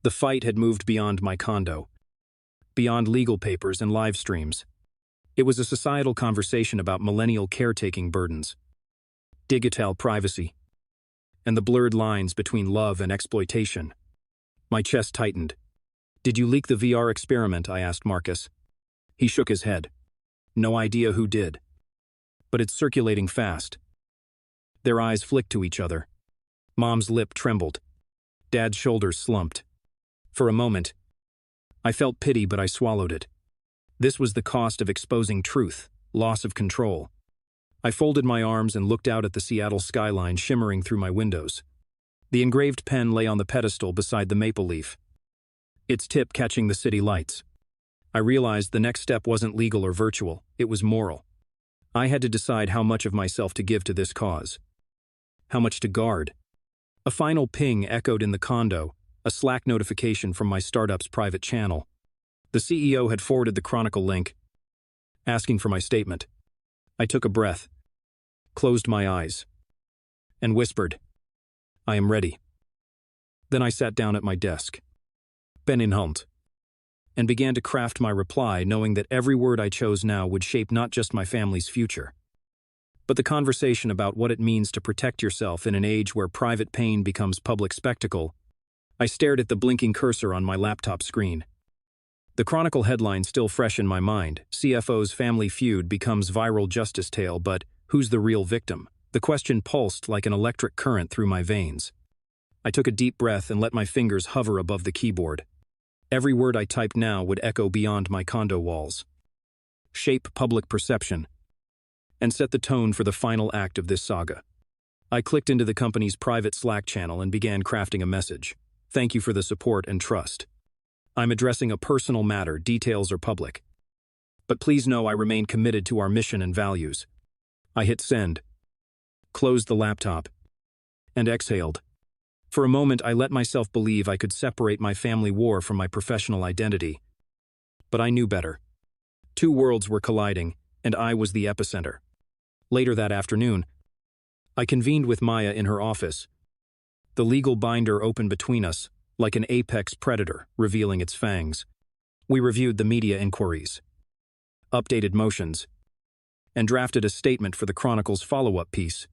The fight had moved beyond my condo, beyond legal papers and live streams. It was a societal conversation about millennial caretaking burdens, digital privacy, and the blurred lines between love and exploitation. My chest tightened. "Did you leak the VR experiment?" I asked Marcus. He shook his head. "No idea who did. But it's circulating fast." Their eyes flicked to each other. Mom's lip trembled. Dad's shoulders slumped. For a moment, I felt pity, but I swallowed it. This was the cost of exposing truth, loss of control. I folded my arms and looked out at the Seattle skyline shimmering through my windows. The engraved pen lay on the pedestal beside the maple leaf, its tip catching the city lights. I realized the next step wasn't legal or virtual, it was moral. I had to decide how much of myself to give to this cause, how much to guard. A final ping echoed in the condo, a Slack notification from my startup's private channel. The CEO had forwarded the Chronicle link, asking for my statement. I took a breath, closed my eyes, and whispered, "I am ready." Then I sat down at my desk, pen in hand, and began to craft my reply, knowing that every word I chose now would shape not just my family's future, but the conversation about what it means to protect yourself in an age where private pain becomes public spectacle. I stared at the blinking cursor on my laptop screen. The Chronicle headline still fresh in my mind: CFO's family feud becomes viral justice tale, but who's the real victim? The question pulsed like an electric current through my veins. I took a deep breath and let my fingers hover above the keyboard. Every word I typed now would echo beyond my condo walls, shape public perception, and set the tone for the final act of this saga. I clicked into the company's private Slack channel and began crafting a message. "Thank you for the support and trust. I'm addressing a personal matter, details are public. But please know I remain committed to our mission and values." I hit send, closed the laptop, and exhaled. For a moment, I let myself believe I could separate my family war from my professional identity. But I knew better. Two worlds were colliding, and I was the epicenter. Later that afternoon, I convened with Maya in her office. The legal binder opened between us, like an apex predator revealing its fangs. We reviewed the media inquiries, updated motions, and drafted a statement for the Chronicle's follow-up piece.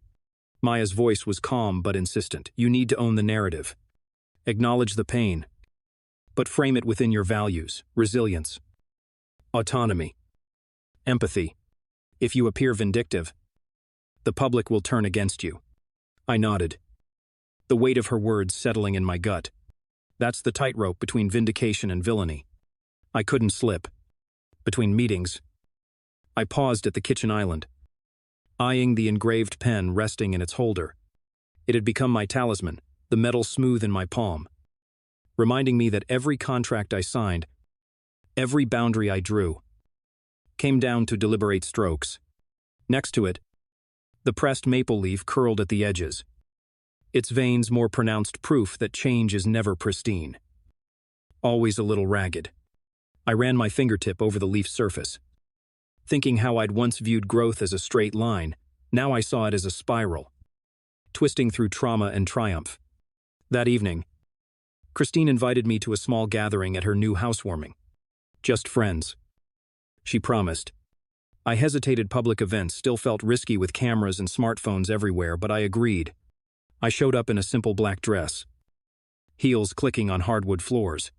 Maya's voice was calm but insistent. You need to own the narrative. Acknowledge the pain, but frame it within your values: resilience, autonomy, empathy. If you appear vindictive, the public will turn against you. I nodded, the weight of her words settling in my gut. That's the tightrope between vindication and villainy. I couldn't slip. Between meetings, I paused at the kitchen island, eyeing the engraved pen resting in its holder. It had become my talisman, the metal smooth in my palm, reminding me that every contract I signed, every boundary I drew, came down to deliberate strokes. Next to it, the pressed maple leaf curled at the edges, its veins more pronounced proof that change is never pristine. Always a little ragged. I ran my fingertip over the leaf's surface. Thinking how I'd once viewed growth as a straight line, now I saw it as a spiral, twisting through trauma and triumph. That evening, Christine invited me to a small gathering at her new housewarming. Just friends, she promised. I hesitated. Public events still felt risky with cameras and smartphones everywhere, but I agreed. I showed up in a simple black dress, heels clicking on hardwood floors.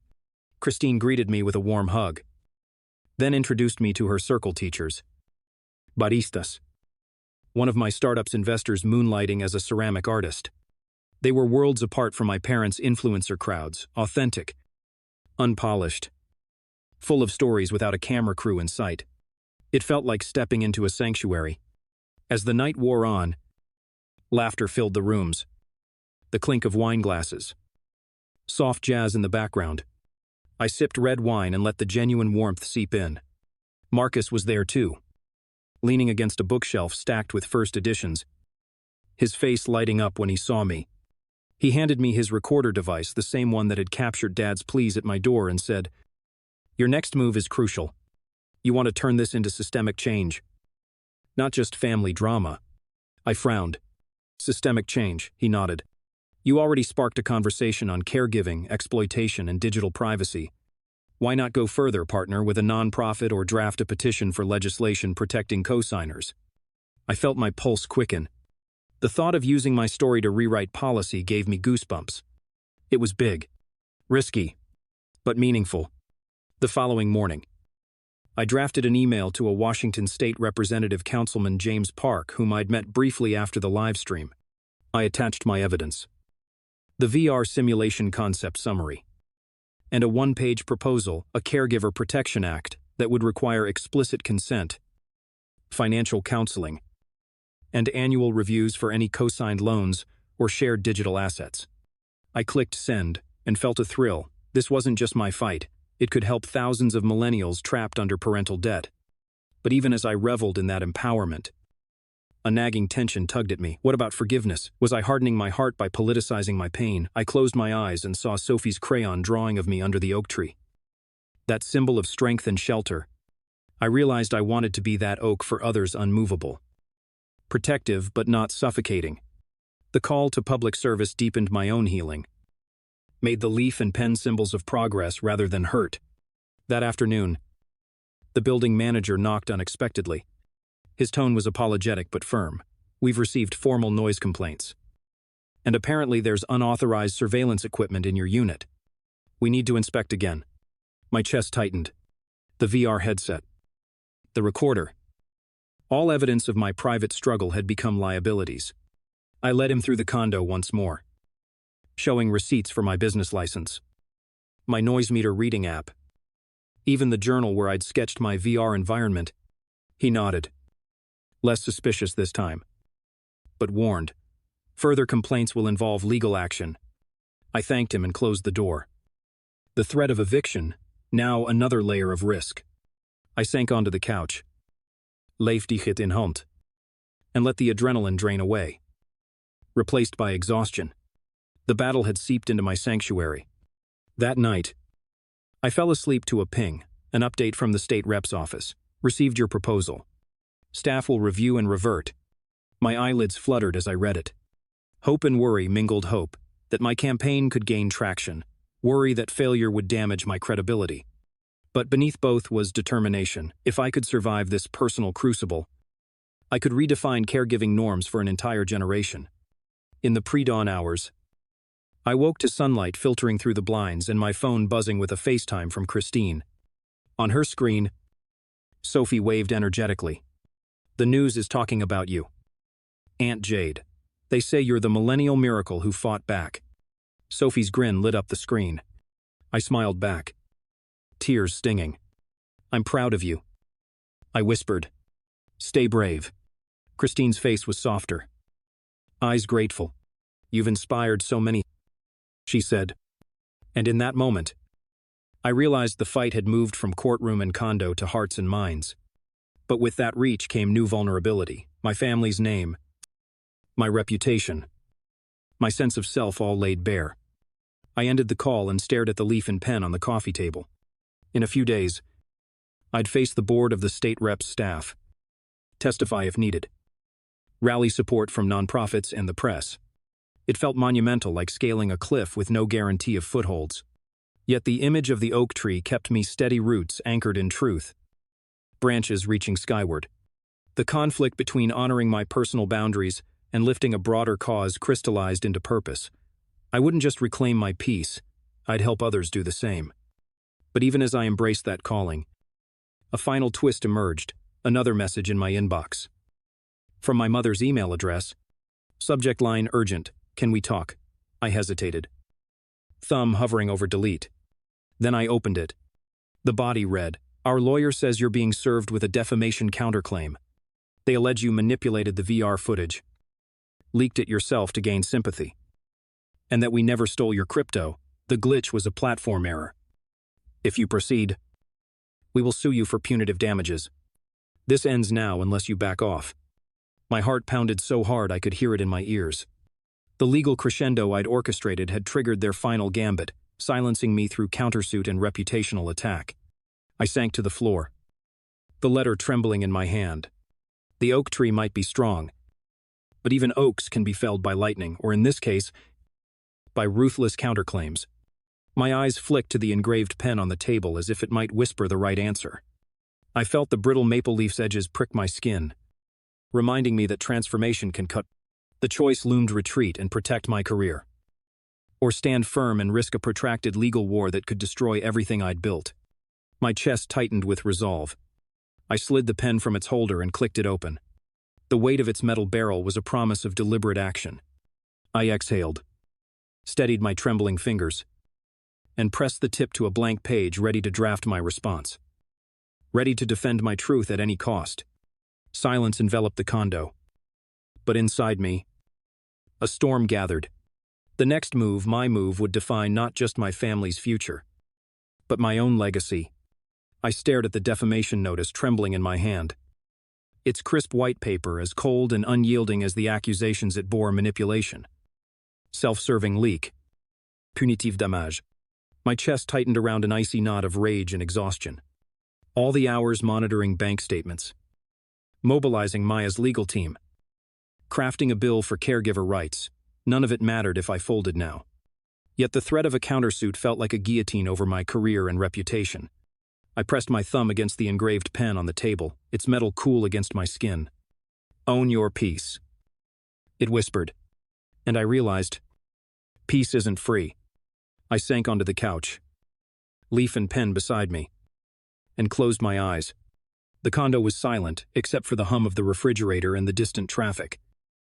Christine greeted me with a warm hug, then introduced me to her circle teachers. Baristas, one of my startup's investors moonlighting as a ceramic artist. They were worlds apart from my parents' influencer crowds, authentic, unpolished, full of stories without a camera crew in sight. It felt like stepping into a sanctuary. As the night wore on, laughter filled the rooms, the clink of wine glasses, soft jazz in the background. I sipped red wine and let the genuine warmth seep in. Marcus was there too, leaning against a bookshelf stacked with first editions, his face lighting up when he saw me. He handed me his recorder device, the same one that had captured Dad's pleas at my door, and said, "Your next move is crucial. You want to turn this into systemic change, not just family drama." I frowned. "Systemic change," he nodded. "You already sparked a conversation on caregiving, exploitation, and digital privacy. Why not go further, partner with a nonprofit or draft a petition for legislation protecting co-signers?" I felt my pulse quicken. The thought of using my story to rewrite policy gave me goosebumps. It was big, risky, but meaningful. The following morning, I drafted an email to a Washington State Representative, Councilman James Park, whom I'd met briefly after the live stream. I attached my evidence, the VR simulation concept summary, and a one-page proposal, a Caregiver Protection Act, that would require explicit consent, financial counseling, and annual reviews for any co-signed loans or shared digital assets. I clicked send and felt a thrill. This wasn't just my fight. It could help thousands of millennials trapped under parental debt. But even as I reveled in that empowerment, a nagging tension tugged at me. What about forgiveness? Was I hardening my heart by politicizing my pain? I closed my eyes and saw Sophie's crayon drawing of me under the oak tree. That symbol of strength and shelter. I realized I wanted to be that oak for others, unmovable, protective but not suffocating. The call to public service deepened my own healing, made the leaf and pen symbols of progress rather than hurt. That afternoon, the building manager knocked unexpectedly. His tone was apologetic but firm. "We've received formal noise complaints. And apparently there's unauthorized surveillance equipment in your unit. We need to inspect again." My chest tightened. The VR headset, the recorder. All evidence of my private struggle had become liabilities. I led him through the condo once more, showing receipts for my business license, my noise meter reading app, even the journal where I'd sketched my VR environment. He nodded, less suspicious this time, but warned, "Further complaints will involve legal action." I thanked him and closed the door. The threat of eviction, now another layer of risk. I sank onto the couch, leefde het in hand, and let the adrenaline drain away, replaced by exhaustion. The battle had seeped into my sanctuary. That night, I fell asleep to a ping, an update from the state rep's office. "Received your proposal. Staff will review and revert." My eyelids fluttered as I read it. Hope and worry mingled. Hope that my campaign could gain traction, worry that failure would damage my credibility. But beneath both was determination. If I could survive this personal crucible, I could redefine caregiving norms for an entire generation. In the pre-dawn hours, I woke to sunlight filtering through the blinds and my phone buzzing with a FaceTime from Christine. On her screen, Sophie waved energetically. "The news is talking about you. Aunt Jade. They say you're the millennial miracle who fought back." Sophie's grin lit up the screen. I smiled back, tears stinging. "I'm proud of you," I whispered. "Stay brave." Christine's face was softer, eyes grateful. "You've inspired so many," she said. And in that moment, I realized the fight had moved from courtroom and condo to hearts and minds. But with that reach came new vulnerability. My family's name, my reputation, my sense of self all laid bare. I ended the call and stared at the leaf and pen on the coffee table. In a few days, I'd face the board of the state rep's staff, testify if needed, rally support from nonprofits and the press. It felt monumental, like scaling a cliff with no guarantee of footholds. Yet the image of the oak tree kept me steady, roots anchored in truth, branches reaching skyward. The conflict between honoring my personal boundaries and lifting a broader cause crystallized into purpose. I wouldn't just reclaim my peace, I'd help others do the same. But even as I embraced that calling, a final twist emerged, another message in my inbox. From my mother's email address, subject line urgent, "Can we talk?" I hesitated, thumb hovering over delete. Then I opened it. The body read, "Our lawyer says you're being served with a defamation counterclaim. They allege you manipulated the VR footage, leaked it yourself to gain sympathy, and that we never stole your crypto. The glitch was a platform error. If you proceed, we will sue you for punitive damages. This ends now unless you back off." My heart pounded so hard I could hear it in my ears. The legal crescendo I'd orchestrated had triggered their final gambit, silencing me through countersuit and reputational attack. I sank to the floor, the letter trembling in my hand. The oak tree might be strong, but even oaks can be felled by lightning, or in this case, by ruthless counterclaims. My eyes flicked to the engraved pen on the table as if it might whisper the right answer. I felt the brittle maple leaf's edges prick my skin, reminding me that transformation can cut. The choice loomed: retreat and protect my career, or stand firm and risk a protracted legal war that could destroy everything I'd built. My chest tightened with resolve. I slid the pen from its holder and clicked it open. The weight of its metal barrel was a promise of deliberate action. I exhaled, steadied my trembling fingers, and pressed the tip to a blank page, ready to draft my response, ready to defend my truth at any cost. Silence enveloped the condo, but inside me, a storm gathered. The next move, my move, would define not just my family's future, but my own legacy. I stared at the defamation notice trembling in my hand. Its crisp white paper as cold and unyielding as the accusations it bore: manipulation, self-serving leak, punitive damage. My chest tightened around an icy knot of rage and exhaustion. All the hours monitoring bank statements, mobilizing Maya's legal team, crafting a bill for caregiver rights. None of it mattered if I folded now. Yet the threat of a countersuit felt like a guillotine over my career and reputation. I pressed my thumb against the engraved pen on the table, its metal cool against my skin. "Own your peace," it whispered. And I realized, peace isn't free. I sank onto the couch, leaf and pen beside me, and closed my eyes. The condo was silent, except for the hum of the refrigerator and the distant traffic.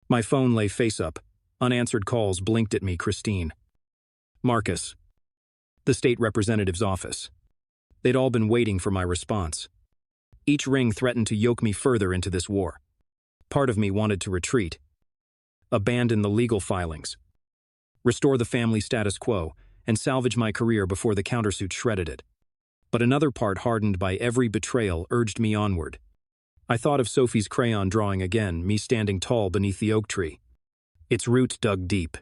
My phone lay face up. Unanswered calls blinked at me. Christine, Marcus, the state representative's office. They'd all been waiting for my response. Each ring threatened to yoke me further into this war. Part of me wanted to retreat, abandon the legal filings, restore the family status quo, and salvage my career before the countersuit shredded it. But another part, hardened by every betrayal, urged me onward. I thought of Sophie's crayon drawing again, me standing tall beneath the oak tree, its roots dug deep,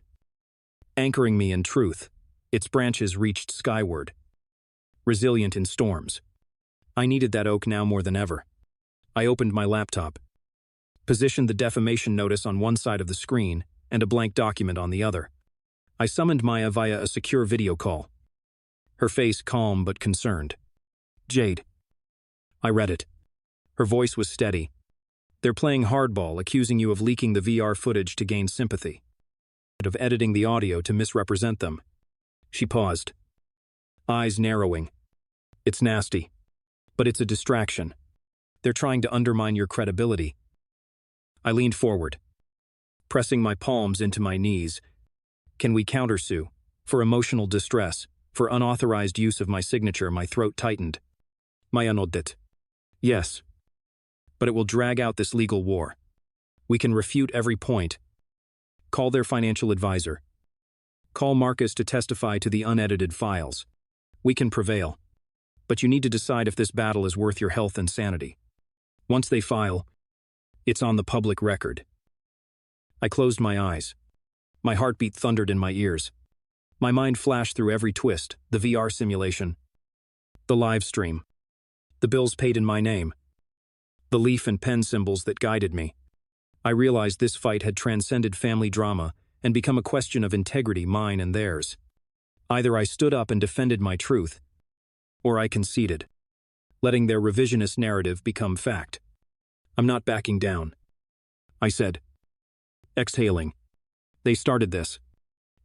anchoring me in truth. Its branches reached skyward, resilient in storms. I needed that oak now more than ever. I opened my laptop, positioned the defamation notice on one side of the screen and a blank document on the other. I summoned Maya via a secure video call, her face calm but concerned. "Jade." I read it. Her voice was steady. "They're playing hardball, accusing you of leaking the VR footage to gain sympathy. of editing the audio to misrepresent them. She paused, eyes narrowing. It's nasty, but it's a distraction. They're trying to undermine your credibility. I leaned forward, pressing my palms into my knees. Can we countersue? For emotional distress, for unauthorized use of my signature, my throat tightened. Maya nodded. Yes. But it will drag out this legal war. We can refute every point. Call their financial advisor. Call Marcus to testify to the unedited files. We can prevail. But you need to decide if this battle is worth your health and sanity. Once they file, it's on the public record. I closed my eyes. My heartbeat thundered in my ears. My mind flashed through every twist, the VR simulation, the live stream, the bills paid in my name, the leaf and pen symbols that guided me. I realized this fight had transcended family drama and become a question of integrity, mine and theirs. Either I stood up and defended my truth, or I conceded, letting their revisionist narrative become fact. I'm not backing down, I said, exhaling. They started this.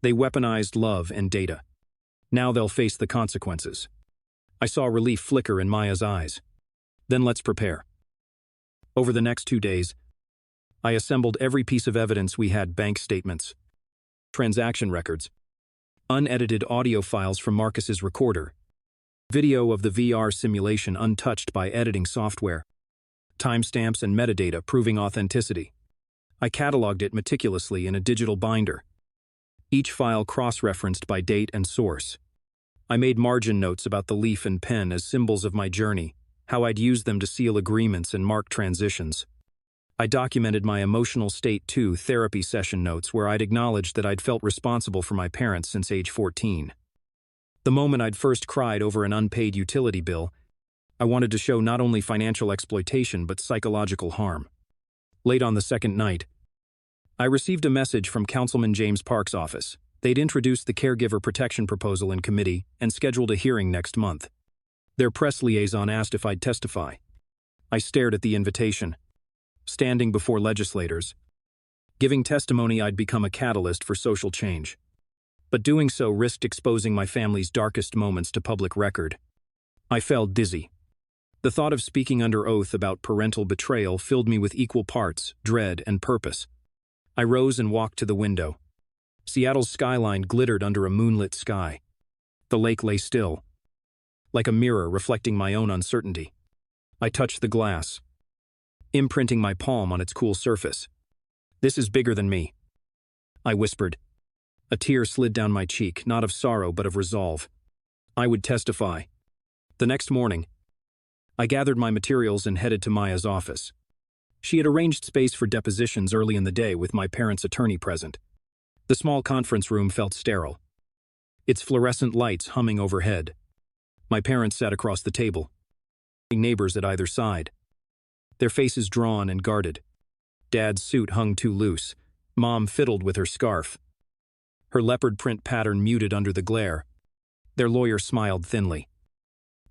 They weaponized love and data. Now they'll face the consequences. I saw relief flicker in Maya's eyes. Then let's prepare. Over the next 2 days, I assembled every piece of evidence we had: bank statements, transaction records, unedited audio files from Marcus's recorder, video of the VR simulation untouched by editing software, timestamps and metadata proving authenticity. I cataloged it meticulously in a digital binder, each file cross-referenced by date and source. I made margin notes about the leaf and pen as symbols of my journey, how I'd used them to seal agreements and mark transitions. I documented my emotional state too, therapy session notes where I'd acknowledged that I'd felt responsible for my parents since age 14. The moment I'd first cried over an unpaid utility bill, I wanted to show not only financial exploitation but psychological harm. Late on the second night, I received a message from Councilman James Park's office. They'd introduced the caregiver protection proposal in committee and scheduled a hearing next month. Their press liaison asked if I'd testify. I stared at the invitation. Standing before legislators, giving testimony I'd become a catalyst for social change. But doing so risked exposing my family's darkest moments to public record. I felt dizzy. The thought of speaking under oath about parental betrayal filled me with equal parts dread and purpose. I rose and walked to the window. Seattle's skyline glittered under a moonlit sky. The lake lay still, like a mirror reflecting my own uncertainty. I touched the glass, imprinting my palm on its cool surface. This is bigger than me, I whispered. A tear slid down my cheek, not of sorrow but of resolve. I would testify. The next morning, I gathered my materials and headed to Maya's office. She had arranged space for depositions early in the day with my parents' attorney present. The small conference room felt sterile, its fluorescent lights humming overhead. My parents sat across the table, neighbors at either side, their faces drawn and guarded. Dad's suit hung too loose. Mom fiddled with her scarf, her leopard print pattern muted under the glare. Their lawyer smiled thinly.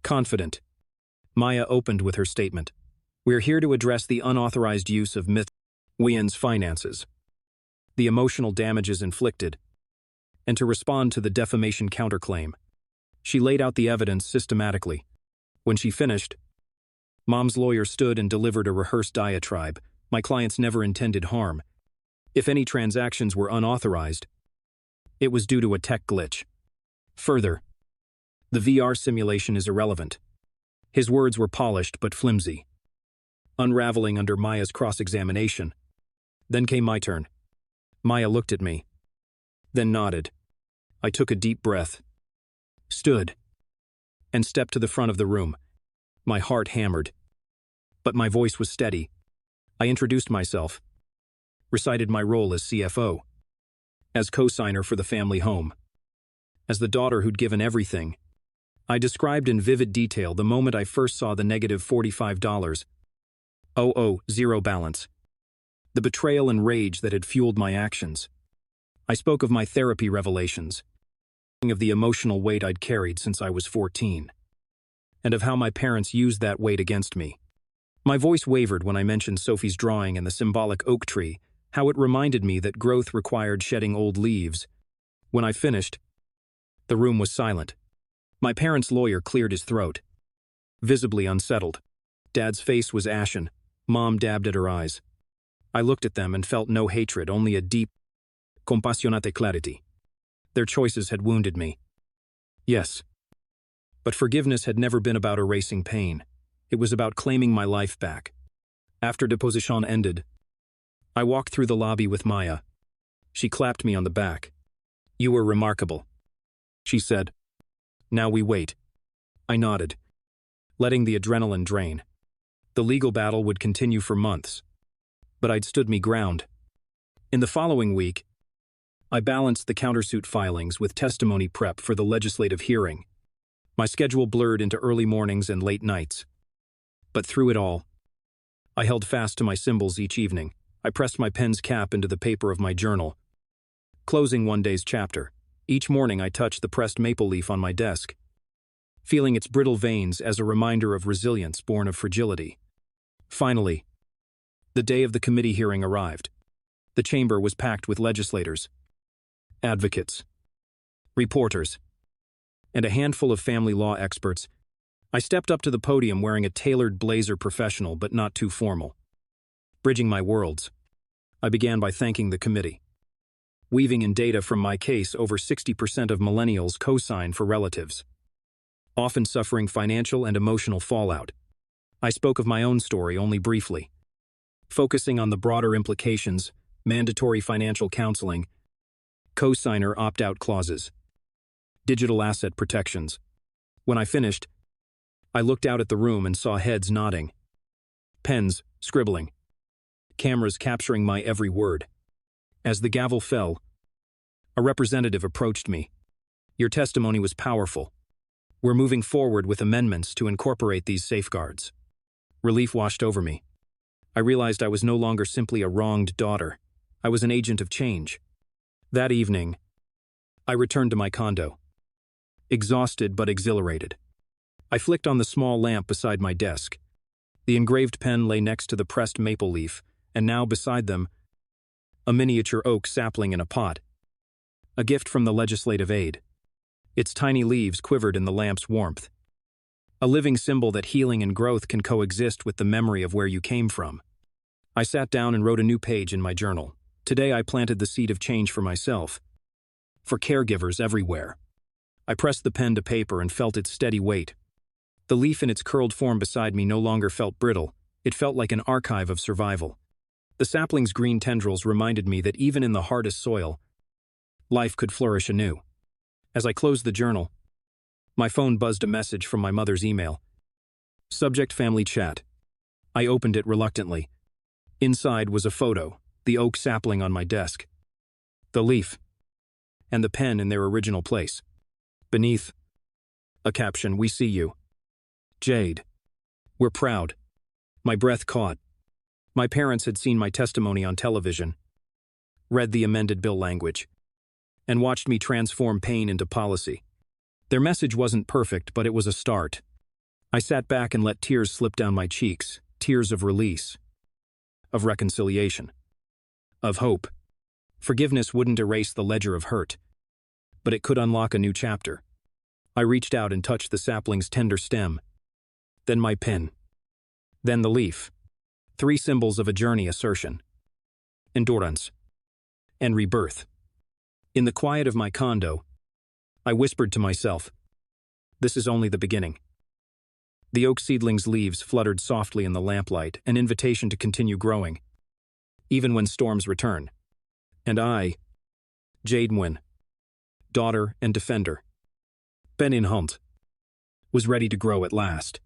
Confident, Maya opened with her statement. We're here to address the unauthorized use of Wian's finances, the emotional damages inflicted, and to respond to the defamation counterclaim. She laid out the evidence systematically. When she finished, Mom's lawyer stood and delivered a rehearsed diatribe. My clients never intended harm. If any transactions were unauthorized, it was due to a tech glitch. Further, the VR simulation is irrelevant. His words were polished but flimsy, unraveling under Maya's cross-examination. Then came my turn. Maya looked at me, then nodded. I took a deep breath, stood, and stepped to the front of the room. My heart hammered, but my voice was steady. I introduced myself, recited my role as CFO, as co-signer for the family home, as the daughter who'd given everything. I described in vivid detail the moment I first saw the negative $45, zero balance, the betrayal and rage that had fueled my actions. I spoke of my therapy revelations, of the emotional weight I'd carried since I was 14, and of how my parents used that weight against me. My voice wavered when I mentioned Sophie's drawing and the symbolic oak tree, how it reminded me that growth required shedding old leaves. When I finished, the room was silent. My parents' lawyer cleared his throat, visibly unsettled. Dad's face was ashen. Mom dabbed at her eyes. I looked at them and felt no hatred, only a deep, compassionate clarity. Their choices had wounded me. Yes. But forgiveness had never been about erasing pain. It was about claiming my life back. After deposition ended, I walked through the lobby with Maya. She clapped me on the back. "You were remarkable," she said. "Now we wait." I nodded, letting the adrenaline drain. The legal battle would continue for months, but I'd stood me ground. In the following week, I balanced the countersuit filings with testimony prep for the legislative hearing. My schedule blurred into early mornings and late nights. But through it all, I held fast to my symbols each evening. I pressed my pen's cap into the paper of my journal, closing one day's chapter. Each morning I touched the pressed maple leaf on my desk, feeling its brittle veins as a reminder of resilience born of fragility. Finally, the day of the committee hearing arrived. The chamber was packed with legislators, advocates, reporters, and a handful of family law experts. I stepped up to the podium wearing a tailored blazer, professional but not too formal. Bridging my worlds, I began by thanking the committee. Weaving in data from my case, over 60% of millennials co-sign for relatives, often suffering financial and emotional fallout. I spoke of my own story only briefly, focusing on the broader implications: mandatory financial counseling, co-signer opt-out clauses, digital asset protections. When I finished, I looked out at the room and saw heads nodding, pens scribbling, cameras capturing my every word. As the gavel fell, a representative approached me. "Your testimony was powerful. We're moving forward with amendments to incorporate these safeguards." Relief washed over me. I realized I was no longer simply a wronged daughter. I was an agent of change. That evening, I returned to my condo, exhausted but exhilarated. I flicked on the small lamp beside my desk. The engraved pen lay next to the pressed maple leaf, and now beside them, a miniature oak sapling in a pot, a gift from the legislative aide. Its tiny leaves quivered in the lamp's warmth, a living symbol that healing and growth can coexist with the memory of where you came from. I sat down and wrote a new page in my journal. Today I planted the seed of change for myself, for caregivers everywhere. I pressed the pen to paper and felt its steady weight. The leaf in its curled form beside me no longer felt brittle. It felt like an archive of survival. The sapling's green tendrils reminded me that even in the hardest soil, life could flourish anew. As I closed the journal, my phone buzzed a message from my mother's email. Subject: family chat. I opened it reluctantly. Inside was a photo, the oak sapling on my desk, the leaf, and the pen in their original place. Beneath, a caption: "We see you. Jade. We're proud." My breath caught. My parents had seen my testimony on television, read the amended bill language, and watched me transform pain into policy. Their message wasn't perfect, but it was a start. I sat back and let tears slip down my cheeks, tears of release, of reconciliation, of hope. Forgiveness wouldn't erase the ledger of hurt, but it could unlock a new chapter. I reached out and touched the sapling's tender stem, then my pen, then the leaf. 3 symbols of a journey: assertion, endurance, and rebirth. In the quiet of my condo, I whispered to myself, "This is only the beginning." The oak seedling's leaves fluttered softly in the lamplight, an invitation to continue growing, even when storms return. And I, Jade Nguyen, daughter and defender, Ben in Hunt, was ready to grow at last.